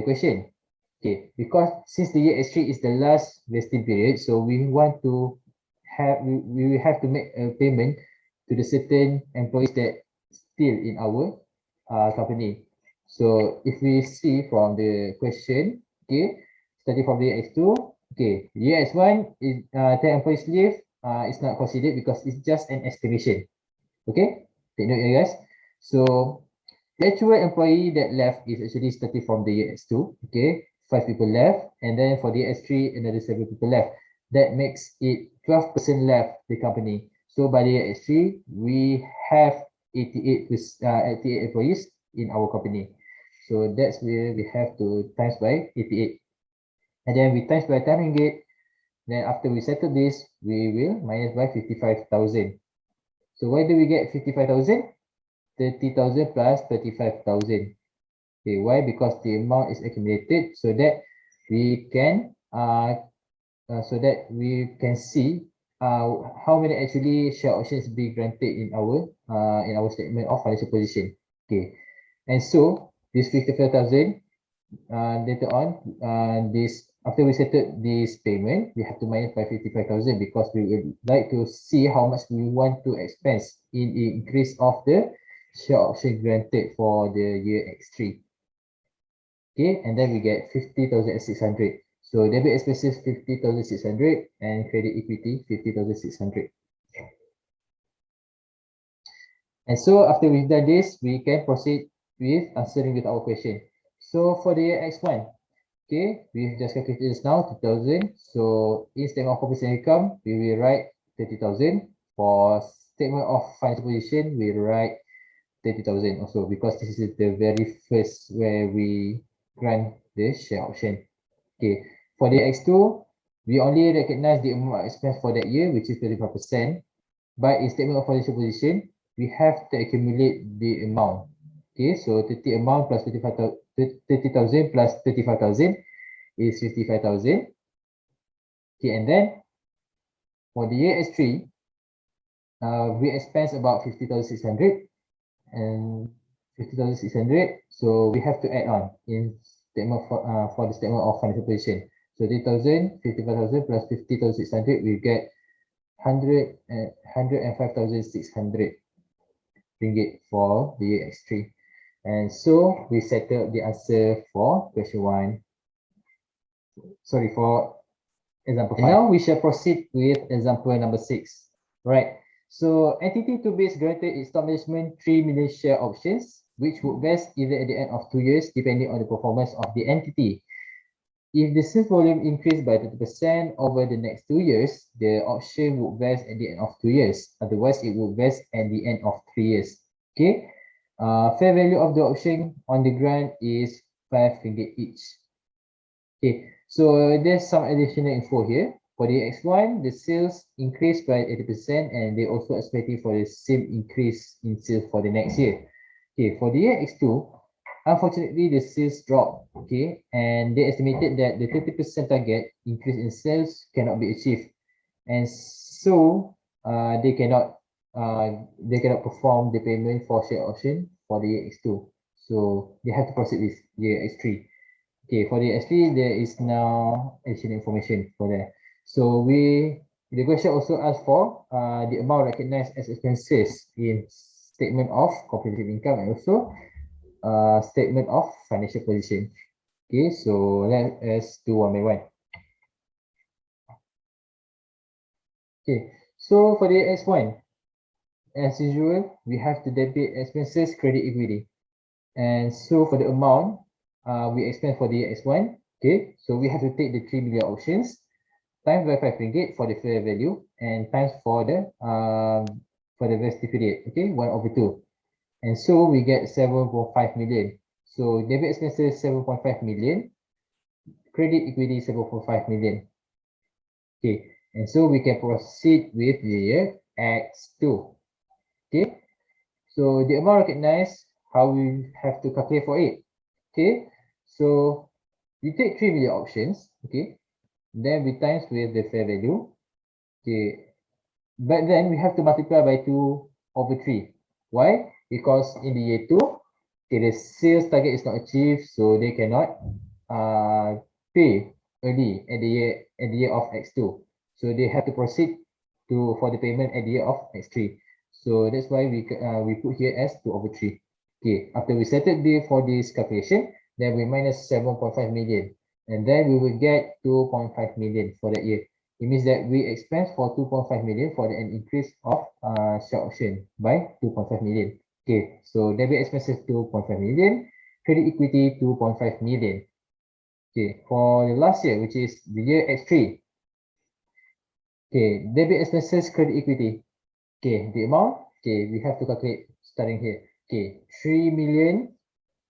question. Okay, because since the year X3 is the last vesting period, so we want to have we will have to make a payment to the certain employees that still in our company. So if we see from the question, okay, starting from the year X2, okay, year X1 is 10 employees leave, it's not considered because it's just an estimation. Okay, take note guys. So the actual employee that left is actually starting from the year X2. Okay, 5 people left, and then for the X3 another 7 people left. That makes it 12% left the company. So by the year X3 we have 88 employees in our company. So that's where we have to times by 88. And then we times by 10 ringgit. Then after we settle this, we will minus by 55,000. So why do we get 55,000? 30,000 plus 35,000. Okay, why? Because the amount is accumulated so that we can see how many actually share options be granted in our statement of financial position. Okay, and so this 55,000 later on, this after we settled this payment, we have to minus by 55,000 because we would like to see how much we want to expense in the increase of the share option granted for the year X3. Okay, and then we get 50,600. So debit expenses 50,600 and credit equity 50,600. And so after we've done this, we can proceed with answering with our question. So for the year X1, okay, we've just calculated this now, 2,000. So in statement of compensation income, we will write 30,000. For statement of financial position, we write 30,000 also, because this is the very first where we grant the share option. Okay, for the X2, we only recognize the amount of expense for that year, which is 35%. But in statement of financial position, we have to accumulate the amount. Okay, so 30,000 plus 35,000 is 55,000. Okay, and then for the year X3, we expense about 50,600 and 50,600. So we have to add on in statement for the statement of financial position. So 30,000, 55,000 plus 50,600, we get 105,600 ringgit for the year X3. And so we settled the answer for question 1. Sorry, for example 5. And now we shall proceed with example number 6. Right. So entity to be granted its top management 3 million share options which would vest either at the end of 2 years, depending on the performance of the entity. If the sales volume increased by 30% over the next 2 years, the option would vest at the end of 2 years. Otherwise, it would vest at the end of 3 years. Okay. Fair value of the option on the grant is RM5 each. Okay. So there's some additional info here. For the X1, the sales increased by 80% and they also expecting for the same increase in sales for the next year. Okay, for the year X2, unfortunately, the sales dropped, okay, and they estimated that the 30% target increase in sales cannot be achieved, and so they cannot perform the payment for share option for the year X2. So they have to proceed with year X3. Okay, for the X3, there is now additional information for that. So the question also asks for the amount recognized as expenses in statement of comprehensive income and also statement of financial position. Okay, so let's do one by one. Okay, so for the X1, as usual, we have to debit expenses, credit equity. And so for the amount we expense for the X1, okay, so we have to take the 3 million options times by RM5 for the fair value and times for the vesting period, okay, 1/2. And so we get 7.5 million. So debit expenses 7.5 million, credit equity 7.5 million. Okay, and so we can proceed with the year X2. Okay, so the amount recognized, how we have to calculate for it. Okay, so we take 3 million options, okay, then we times with the fair value, okay, but then we have to multiply by 2/3. Why? Because in the year 2, okay, the sales target is not achieved, so they cannot pay early at the year of X2. So they have to proceed for the payment at the year of X3. So that's why we put here as 2/3. Okay, after we settle for this calculation, then we minus 7.5 million, and then we will get 2.5 million for that year. It means that we expense for 2.5 million for an increase of share option by 2.5 million. Okay, so debit expenses 2.5 million, credit equity 2.5 million. Okay, for the last year, which is the year X3. Okay, debit expenses, credit equity. Okay, the amount, okay, we have to calculate starting here. Okay, 3 million,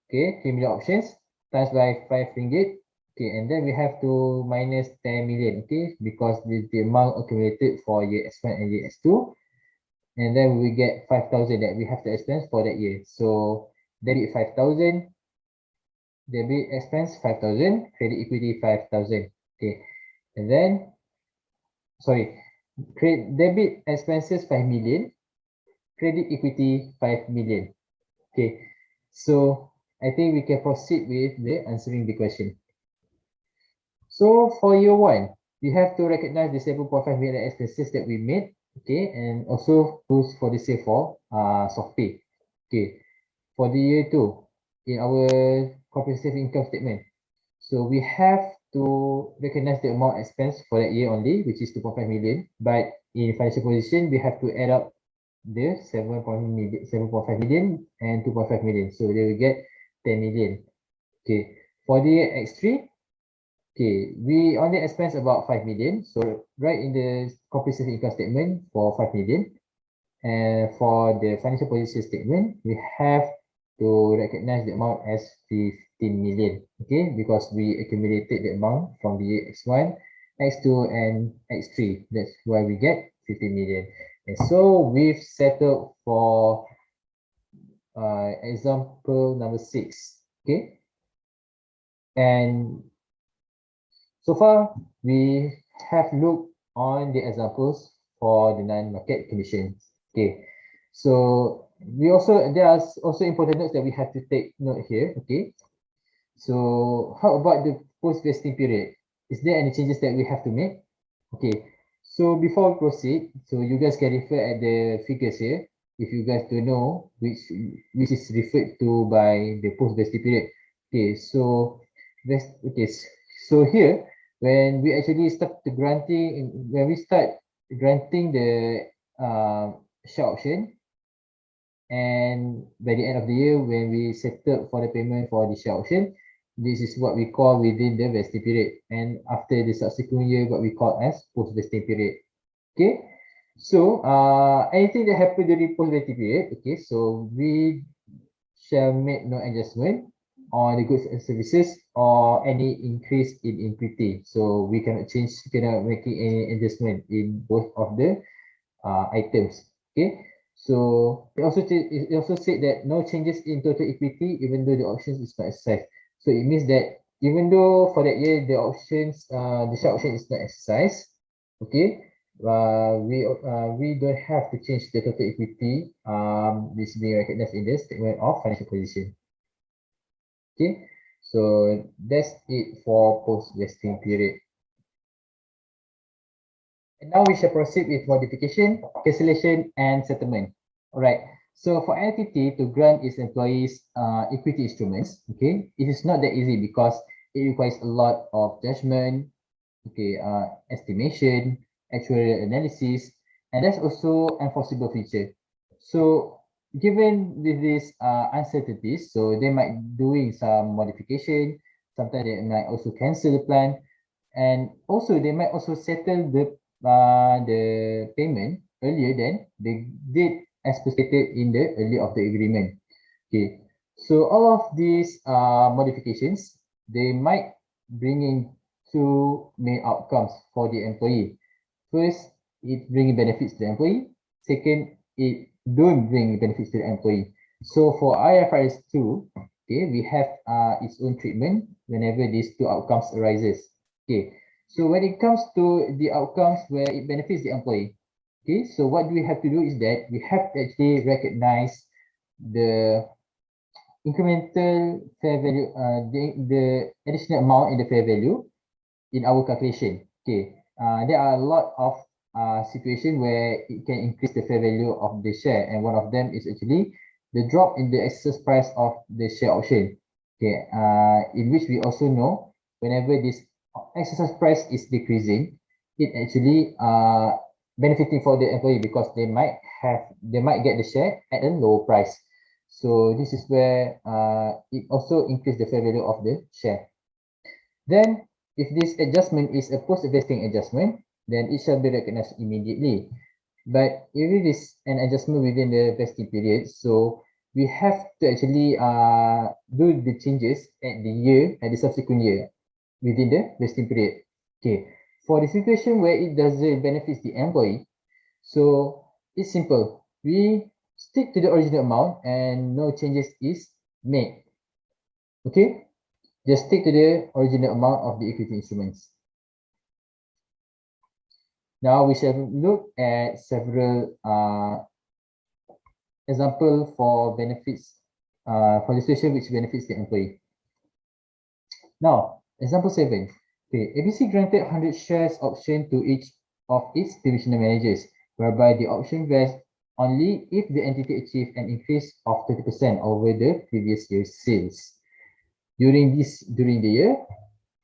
okay, 3 million options times by RM5. Okay, and then we have to minus 10 million, okay, because the amount accumulated for year X1 and year X2. And then we get 5,000 that we have to expense for that year. So debit 5,000, debit expense 5,000, credit equity 5,000. Okay, and then, sorry, debit expenses 5 million, credit equity 5 million. Okay, so I think we can proceed with the answering the question. So for year 1, we have to recognize the 7.5 million expenses that we made, okay, and also goes for the save for soft pay. Okay, for the year 2, in our comprehensive income statement, so we have to recognize the amount expense for that year only, which is 2.5 million, but in financial position, we have to add up the 7.5 million and 2.5 million, so they will get 10 million. Okay, for the year X3, okay, we only expense about 5 million. So right in the comprehensive income statement for 5 million. And for the financial position statement, we have to recognize the amount as 15 million. Okay, because we accumulated the amount from the X1, X2, and X3. That's why we get 15 million. And so we've settled for example number 6. Okay, and so far, we have looked on the examples for the non-market conditions. Okay, so there are also important notes that we have to take note here. Okay, so how about the post-vesting period? Is there any changes that we have to make? Okay, so before we proceed, so you guys can refer at the figures here if you guys don't know which is referred to by the post-vesting period. Okay, so so here, when we actually start granting the share option, And by the end of the year, when we settle for the payment for the share option, this is what we call within the vesting period. And after the subsequent year, what we call as post-vesting period. Okay. So anything that happened during post-vesting period, okay, so we shall make no adjustment on the goods and services or any increase in equity. So we cannot make any adjustment in both of the items. Okay. So it also said that no changes in total equity even though the options is not exercised. So it means that even though for that year the share option is not exercised, okay, we don't have to change the total equity. This being recognized in the statement of financial position. Okay, so that's it for post vesting period. And now we shall proceed with modification, cancellation, and settlement. All right. So for entity to grant its employees equity instruments, okay, it is not that easy because it requires a lot of judgment, okay, estimation, actuarial analysis, and that's also enforceable feature. So given with these uncertainties, so they might doing some modification, sometimes they might also cancel the plan, and also they might also settle the payment earlier than they did as stated in the early of the agreement. Okay, so all of these modifications, they might bring in two main outcomes for the employee. First, it bring benefits to the employee. Second, it don't bring benefits to the employee. So for IFRS 2, okay, we have its own treatment whenever these two outcomes arises. Okay, so when it comes to the outcomes where it benefits the employee, okay, so what we have to do is that we have to actually recognize the incremental fair value, the additional amount in the fair value in our calculation. Okay, there are a lot of situation where it can increase the fair value of the share, and one of them is actually the drop in the exercise price of the share option. Okay, in which we also know whenever this exercise price is decreasing, it actually benefiting for the employee because they might get the share at a lower price. So this is where it also increase the fair value of the share. Then if this adjustment is a post-vesting adjustment, then it shall be recognized immediately. But if it is an adjustment within the vesting period, so we have to actually do the changes at the subsequent year within the vesting period. Okay, for the situation where it doesn't benefit the employee, so it's simple. We stick to the original amount and no changes is made. Okay, just stick to the original amount of the equity instruments. Now we shall look at several example for benefits for the situation which benefits the employee. Now, example 7. Okay, ABC granted 100 shares option to each of its divisional managers, whereby the option vests only if the entity achieved an increase of 30% over the previous year's sales. During the year,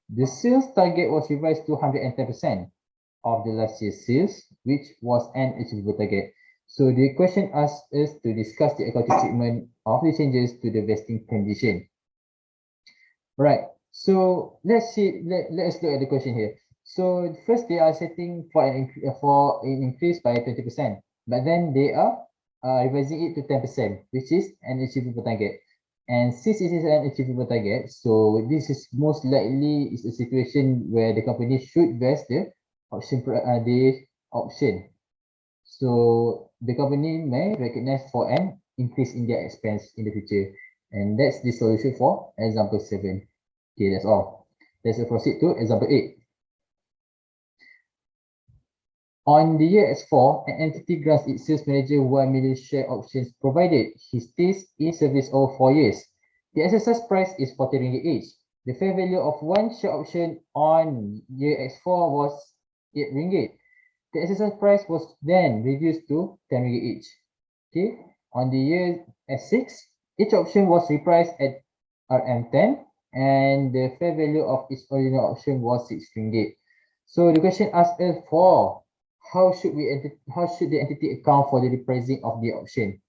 the sales target was revised to 110% of the last year's sales, which was an achievable target. So the question asks us to discuss the accounting treatment of the changes to the vesting condition. Right. So let's look at the question here. So first they are setting for an increase by 20%, but then they are revising it to 10%, which is an achievable target. And since it is an achievable target, so this is most likely is a situation where the company should vest the option. So the company may recognize for an increase in their expense in the future. And that's the solution for example 7. Okay, that's all. Let's proceed to example 8. On the year S4, an entity grants its sales manager 1 million share options provided he stays in service over 4 years. The exercise price is 40 ringgit each. The fair value of one share option on year X4 was 8 ringgit. The exercise price was then reduced to 10 ringgit each. Okay, on the year S6, each option was repriced at RM10 and the fair value of its original option was 6 ringgit. So the question asks us for how should the entity account for the repricing of the option?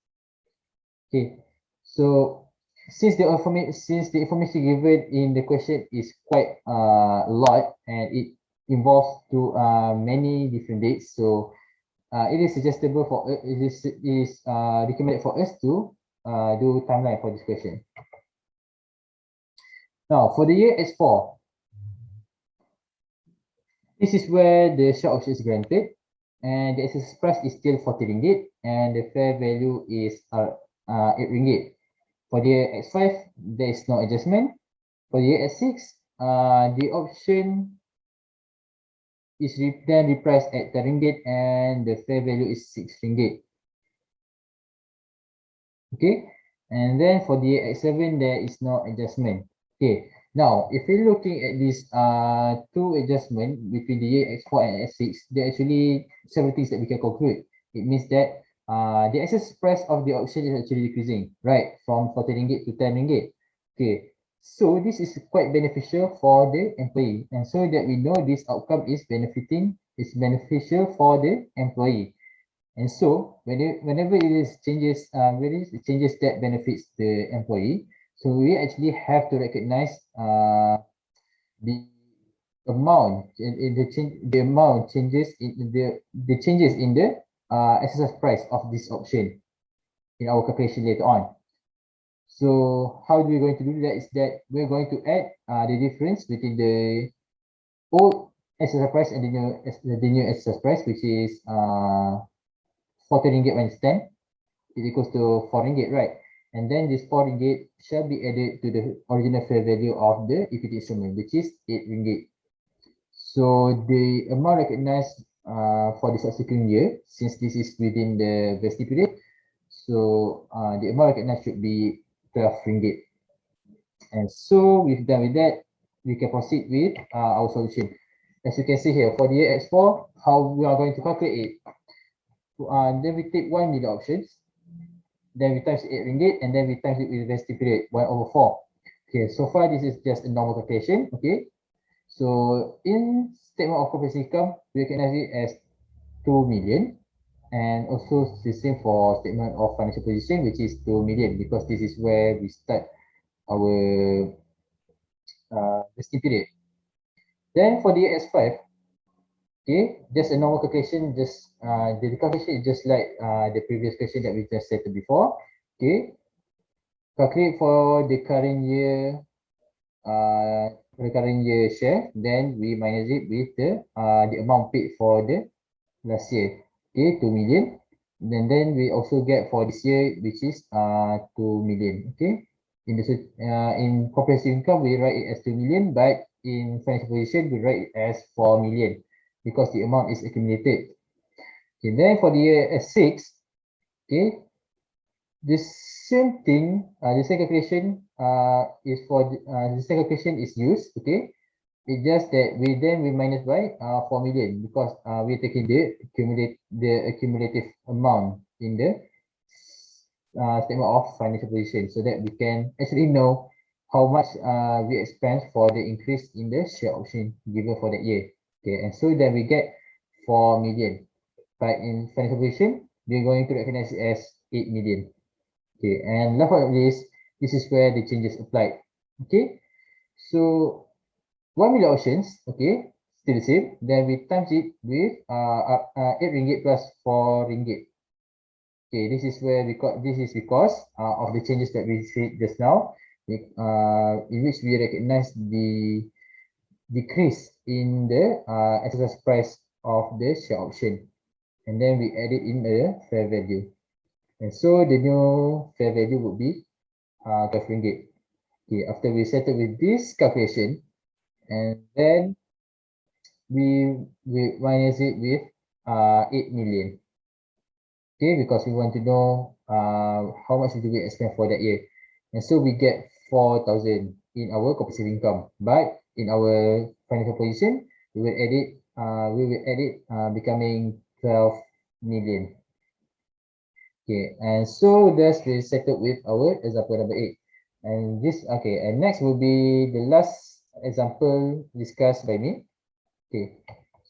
Okay, so since the information given in the question is quite a lot and it involves to many different dates, so it is suggestible for recommended for us to do timeline for this question. Now for the year S4, this is where the share option is granted and the exercise price is still 40 ringgit and the fair value is 8 ringgit. For the year X5, there is no adjustment. For the year S6, the option is then repriced at 10 ringgit and the fair value is 6 ringgit. Okay, and then for the year X7, there is no adjustment. Okay, now if we're looking at this two adjustment between the year X4 and S6, there are actually several things that we can conclude. It means that the excess price of the option is actually decreasing, right? From 40 ringgit to 10 ringgit. Okay, so this is quite beneficial for the employee. And so that we know this outcome is beneficial for the employee. And so whenever it is changes, it changes that benefits the employee. So we actually have to recognize the amount in the amount changes in the changes in the exercise price of this option in our calculation later on. So how are we going to do that? Is that we're going to add the difference between the old exercise price and the new exercise price, which is 40 ringgit minus 10 is equals to 4 ringgit, right? And then this 4 ringgit shall be added to the original fair value of the equity instrument, which is 8 ringgit. So the amount recognized for the subsequent year, since this is within the vesting period, so the amount recognized should be 12 ringgit. And so we've done with that, we can proceed with our solution. As you can see here, for the year X4, how we are going to calculate it. Then we take 1 million options, then we times 8 ringgit, and then we times it with the vesting period 1/4. Okay, so far this is just a normal calculation. Okay, so in statement of comprehensive income, we recognize it as 2 million, and also the same for statement of financial position, which is 2 million, because this is where we start our vesting period. Then for the S5, okay, just a normal calculation, just the calculation is just like the previous question that we just said before. Okay, calculate for the current year share, then we minus it with the amount paid for the last year. Okay, 2 million. Then we also get for this year, which is 2 million. Okay, in comprehensive income we write it as 2 million, but in financial position we write it as 4 million because the amount is accumulated. Okay, then for the year S6, okay, the same thing, the same calculation is for the same calculation is used. Okay, it's just that we minus by 4 million because we're taking the accumulative amount in the statement of financial position, so that we can actually know how much we expense for the increase in the share option given for that year. Okay, and so then we get 4 million, but in financial position we're going to recognize it as 8 million. Okay, and last but not least, this is where the changes applied. Okay, so 1 million options, okay, still the same. Then we times it with 8 ringgit plus 4 ringgit. Okay, this is where this is because of the changes that we said just now, in which we recognize the decrease in the exercise price of the share option, and then we add it in the fair value. And so the new fair value would be 12 ringgit. Okay, after we settle with this calculation, and then we minus it with 8 million. Okay, because we want to know how much do we expend for that year. And so we get 4,000 in our comprehensive income. But in our financial position, we will add it becoming 12 million. Okay, and so that's we settled with our example number 8. And this, okay, and next will be the last example discussed by me. Okay,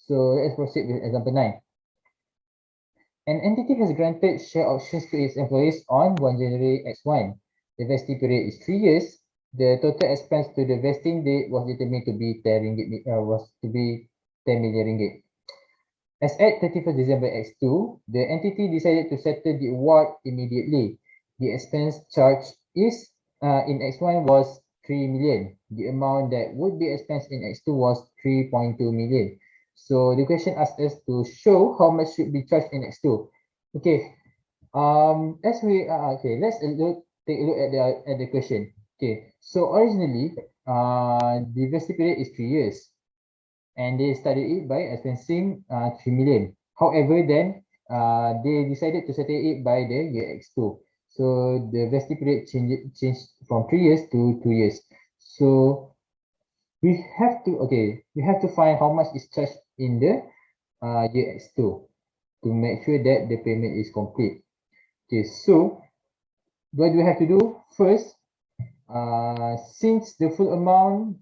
so let's proceed with example 9. An entity has granted share options to its employees on 1 January X1. The vesting period is 3 years. The total expense to the vesting date was determined to be 10 ringgit, was to be 10 million ringgit. As at 31st December X2, the entity decided to settle the award immediately. The expense charged is in X1 was 3 million. The amount that would be expensed in X2 was 3.2 million. So the question asks us to show how much should be charged in X2. Okay. As we okay, let's take a look at the question. Okay. So originally, the vesting period is 3 years, and they started it by expensing 3 million. However, then they decided to settle it by the year X2. So the vesting period changed from 3 years to 2 years. So we have to find how much is charged in the year X2 to make sure that the payment is complete. Okay, so what do we have to do? First, since the full amount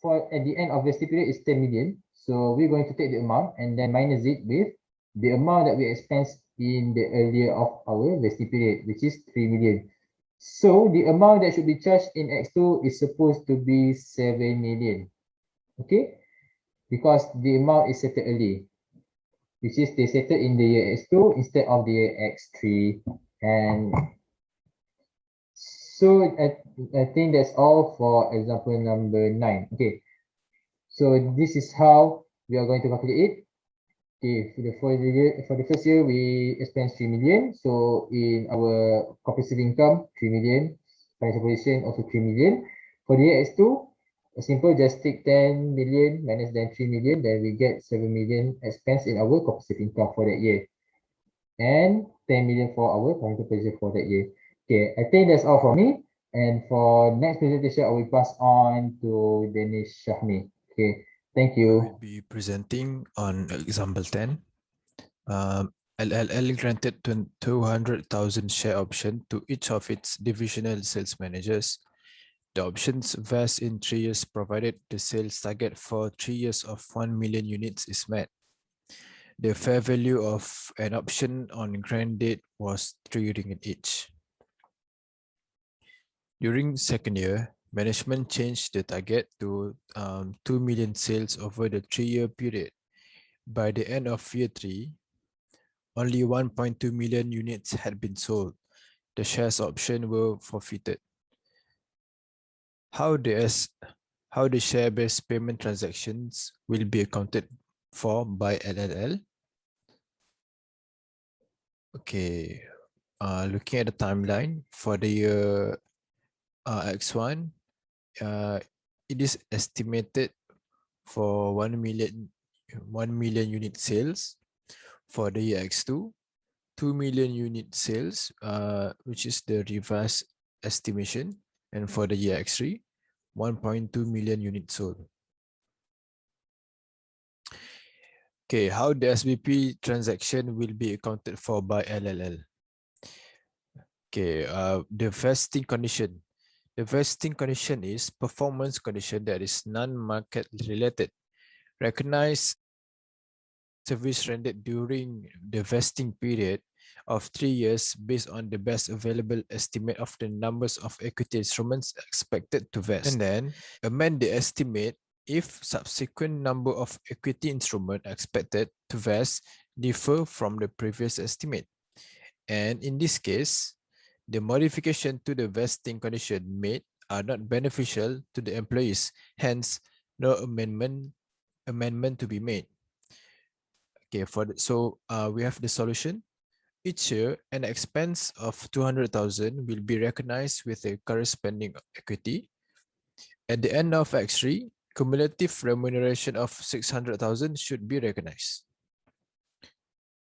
for at the end of vesting period is 10 million, so we're going to take the amount and then minus it with the amount that we expense in the earlier of our vesting period, which is 3 million. So the amount that should be charged in X2 is supposed to be 7 million. Okay, because the amount is settled early, which is they settled in the year X2 instead of the year X3. And so I think that's all for example number 9. Okay, so this is how we are going to calculate it. Okay, for the first year we expense 3 million. So in our comprehensive income 3 million, financial position also 3 million. For the year X2, simple, just take 10 million minus then 3 million, then we get 7 million expense in our comprehensive income for that year, and 10 million for our financial position for that year. Okay, I think that's all from me. And for next presentation, I will pass on to Danish Shahmi. Okay, thank I will you. be presenting on example 10. LLL granted 200,000 share option to each of its divisional sales managers. The options vest in 3 years provided the sales target for 3 years of 1 million units is met. The fair value of an option on grant date was 3 ringgit each. During second year, management changed the target to 2 million sales over the 3-year period. By the end of year 3, only 1.2 million units had been sold. The shares option were forfeited. How the share-based payment transactions will be accounted for by LLL? Okay, looking at the timeline for the year X1, it is estimated for 1 million unit sales. For the year X2, 2 million unit sales, which is the revised estimation. And for the year X3, 1.2 million units sold. Okay, how the SBP transaction will be accounted for by LLL? Okay, the vesting condition. The vesting condition is performance condition that is non-market related. Recognize service rendered during the vesting period of 3 years based on the best available estimate of the numbers of equity instruments expected to vest. And then amend the estimate if subsequent number of equity instrument expected to vest differ from the previous estimate. And in this case, the modification to the vesting condition made are not beneficial to the employees. Hence, no amendment to be made. Okay, we have the solution. Each year, an expense of 200,000 will be recognized with a corresponding equity. At the end of X3, cumulative remuneration of 600,000 should be recognized.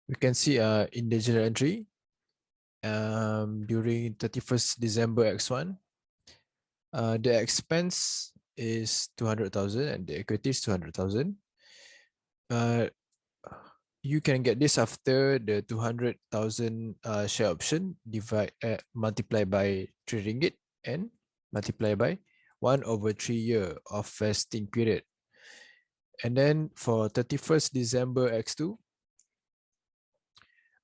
We can see in the journal entry, during 31st December X1, the expense is 200,000 and the equity is 200,000. You can get this after the 200,000 share option multiply by 3 ringgit and multiply by 1/3 year of vesting period. And then for 31st December X2,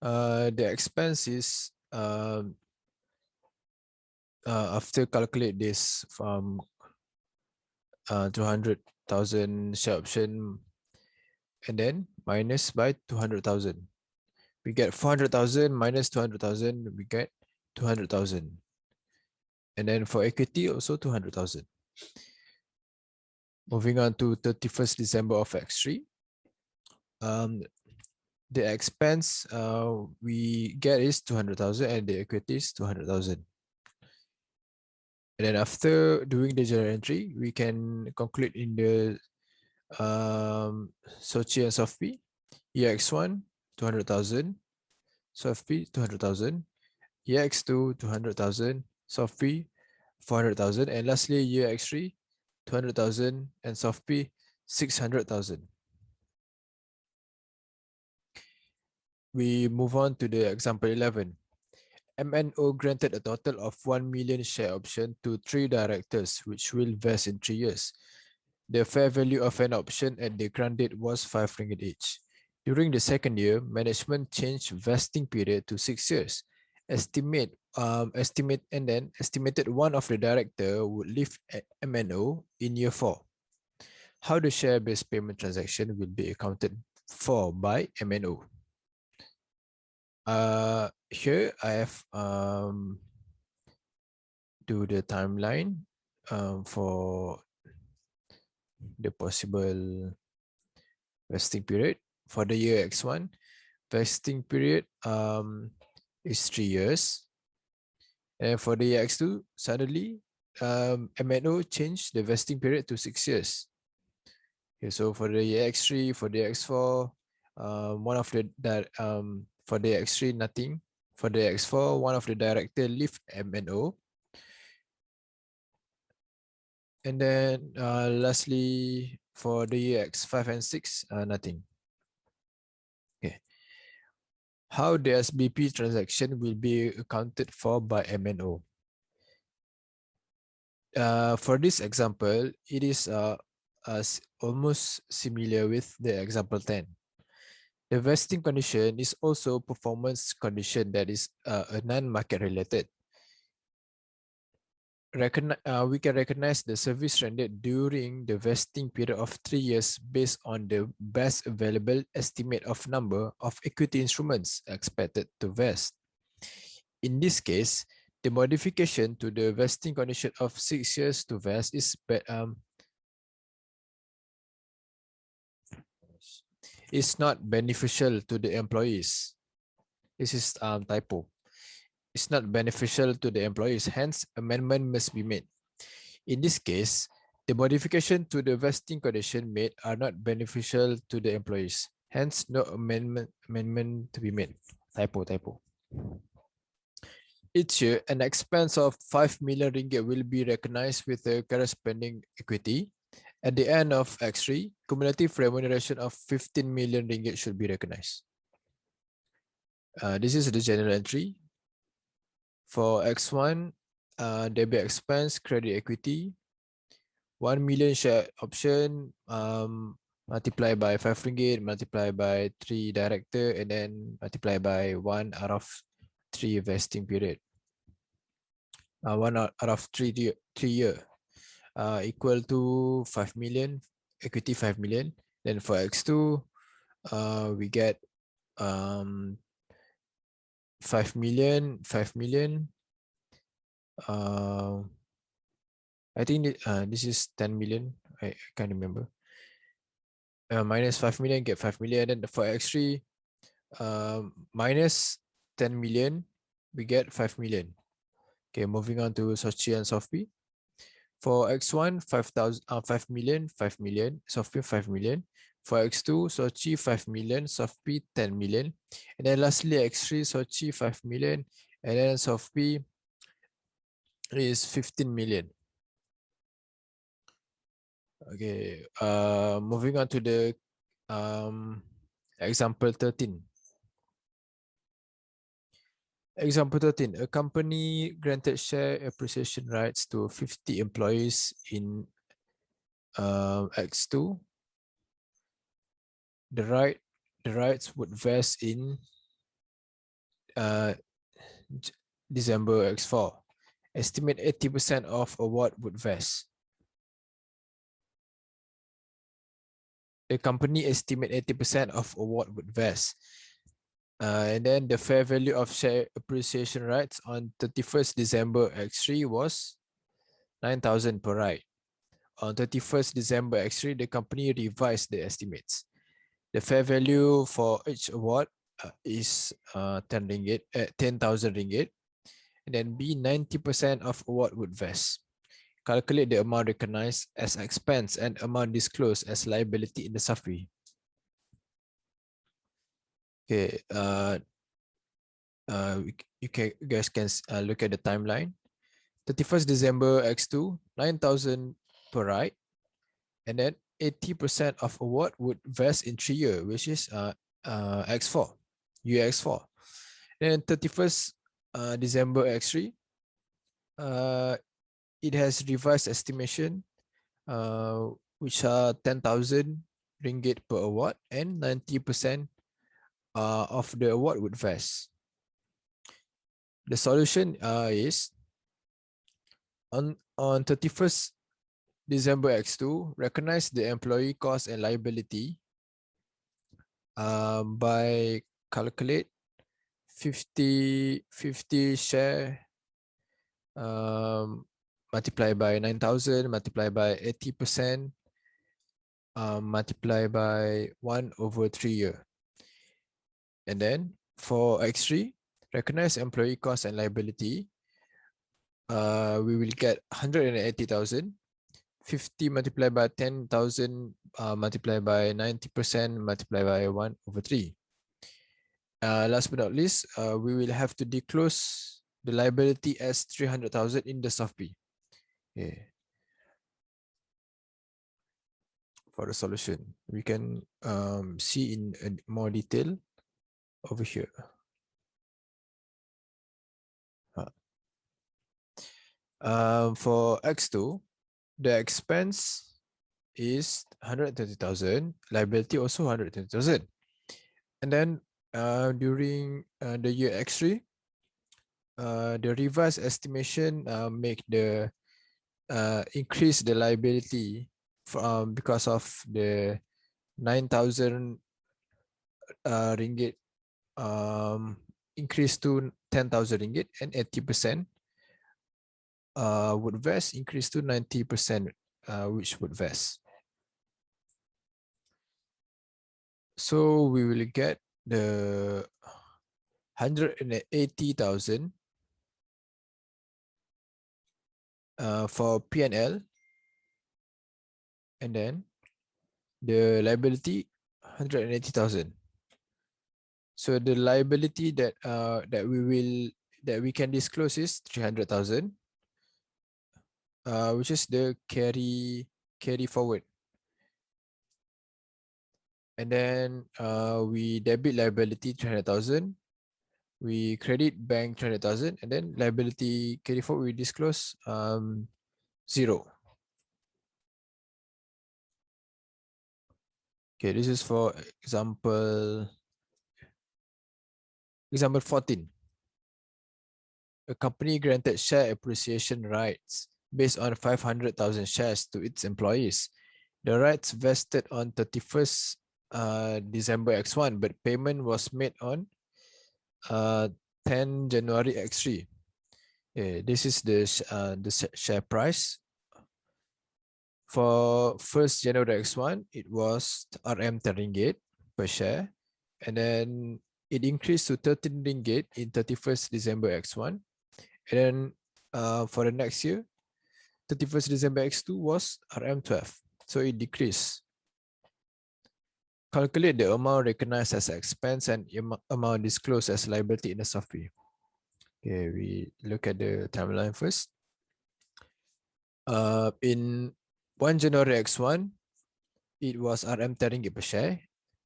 The expense is after calculate this from 200,000 share option and then minus by 200,000. We get 400,000 minus 200,000, we get 200,000. And then for equity, also 200,000. Moving on to 31st December of X3. The expense we get is 200,000 and the equity is 200,000. And then after doing the journal entry, we can conclude in the Sochi and SOFP. EX1, 200,000. SOFP, 200,000. EX2, 200,000. SOFP, 400,000. And lastly, EX3, 200,000 and SOFP, 600,000. We move on to the example 11. MNO granted a total of 1 million share option to 3 directors, which will vest in 3 years. The fair value of an option at the grant date was 5 ringgit each. During the second year, management changed vesting period to 6 years. Estimated one of the director would leave MNO in year 4. How the share-based payment transaction will be accounted for by MNO? Here I have do the timeline for the possible vesting period. For the year X1, vesting period is 3 years. And for the year X2, suddenly MNO changed the vesting period to 6 years. Okay, so for the year X3, for the X4, one of the for the X3 nothing. For the X4, one of the director leave MNO. And then lastly, for the X5 and 6, nothing. Okay. How the SBP transaction will be accounted for by MNO? For this example, it is almost similar with the example 10. The vesting condition is also performance condition that is a non-market related. We can recognize the service rendered during the vesting period of 3 years based on the best available estimate of number of equity instruments expected to vest. In this case, the modification to the vesting condition of 6 years to vest is not beneficial to the employees. This is typo. It's not beneficial to the employees, hence amendment must be made. In this case, the modification to the vesting condition made are not beneficial to the employees, hence no amendment to be made. Typo. Each year, an expense of 5 million ringgit will be recognized with a corresponding equity. At the end of X3, cumulative remuneration of 15 million ringgit should be recognized. This is the general entry. For X1, debit expense, credit equity, 1 million share option, multiply by 5 ringgit, multiply by 3 director, and then multiply by 1 out of 3 vesting period. 1 out of 3 year, equal to 5 million, equity 5 million. Then for X2, we get 5 million. I think this is 10 million. I can't remember. Minus 5 million, get 5 million. Then for X3, minus 10 million, we get 5 million. Okay, moving on to Sochi and SOFP. For X1, 5 million, SOFP 5 million. For X2, Sochi 5 million, SOFP 10 million. And then lastly, X3, Sochi 5 million, and then SOFP is 15 million. Okay, moving on to the example 13. Example 13, a company granted share appreciation rights to 50 employees in X2. The rights would vest in December X4. Estimate 80% of award would vest. The company estimate 80% of award would vest. And then the fair value of share appreciation rights on 31st December X3 was 9,000 per right. On 31st December X3, the company revised the estimates. The fair value for each award is 10,000 ringgit. And then B, 90% of award would vest. Calculate the amount recognized as expense and amount disclosed as liability in the SAFBI. Okay, you guys can look at the timeline. 31st December X2, 9,000 per right, and then 80% of award would vest in 3 years, which is X4, UX4. Then 31st December X3, it has revised estimation, which are 10,000 ringgit per award, and 90% of the award would vest. The solution is on 31st December X2, recognize the employee cost and liability by calculate 50 share multiply by 9,000 multiply by 80% multiply by 1/3 year. And then for X3, recognize employee cost and liability. We will get 180,000. 50 multiplied by 10,000 multiplied by 90% multiplied by 1/3. Last but not least, we will have to disclose the liability as 300,000 in the SAFBI. Okay. For the solution, we can see in more detail over here. For X2, the expense is 130,000, liability also 130,000. And then during the year X3, the revised estimation make the increase the liability because of the 9,000 ringgit increase to 10,000 ringgit, and 80% would vest increase to 90%, which would vest. So we will get the 180,000 for P&L, and then the liability 180,000. So the liability that we can disclose is 300,000, which is the carry forward. And then we debit liability 300,000, we credit bank 300,000, and then liability carry forward we disclose 0. Okay, this is for example 14. A company granted share appreciation rights based on 500,000 shares to its employees. The rights vested on 31st December X1, but payment was made on 10 January X3. This is the share price. For 1st January X1, it was RM 10 ringgit per share, and then it increased to 13 ringgit in 31st December X1, and then for the next year, 31st December X2 was RM 12, so it decreased. Calculate the amount recognized as expense and amount disclosed as liability in the SAFBI. Okay, we look at the timeline first. In 1 January X1, it was RM 10 ringgit per share,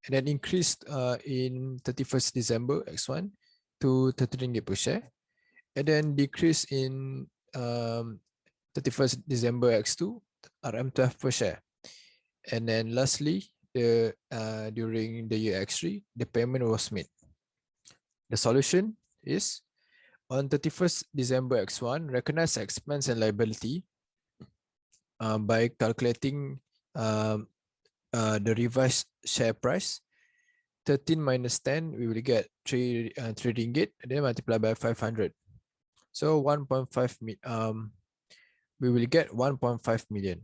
and then increased in 31st December X1 to 30 ringgit per share, and then decreased in 31st December X2, RM 12 per share. And then lastly, during the year X3, the payment was made. The solution is on 31st December X1, recognize expense and liability by calculating the revised share price. 13 minus 10, we will get 3 ringgit, and then multiply by 500. So 1.5 we will get 1.5 million.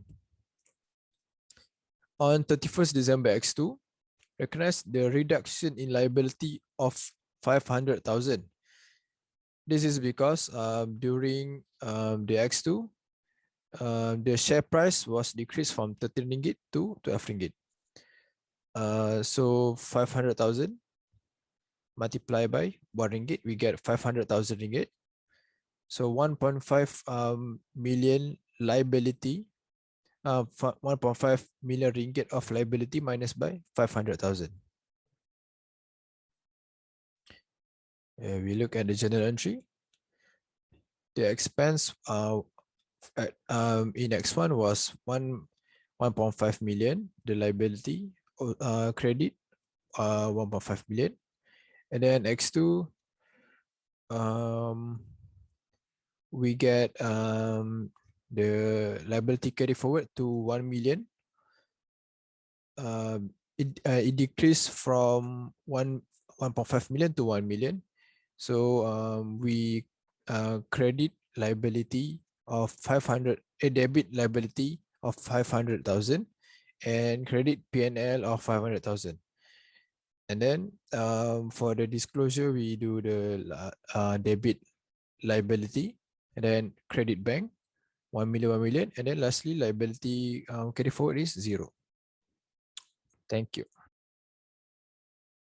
On 31st December X2, recognize the reduction in liability of 500,000. This is because during the X2, the share price was decreased from 13 ringgit to 12 ringgit. So 500,000 multiplied by 1 ringgit, we get 500,000 ringgit. So 1.5 million liability, 1.5 million ringgit of liability minus by 500,000. We look at the journal entry. The expense in X1 was 1.5 million. The liability credit 1.5 million, and then X2 we get the liability carry forward to 1 million. It decreased from 1.5 million to 1 million. So we credit liability of 500, a debit liability of 500,000 and credit P&L of 500,000. And then for the disclosure, we do the debit liability and then credit bank 1 million, 1 million, and then lastly liability carry forward is 0. Thank you.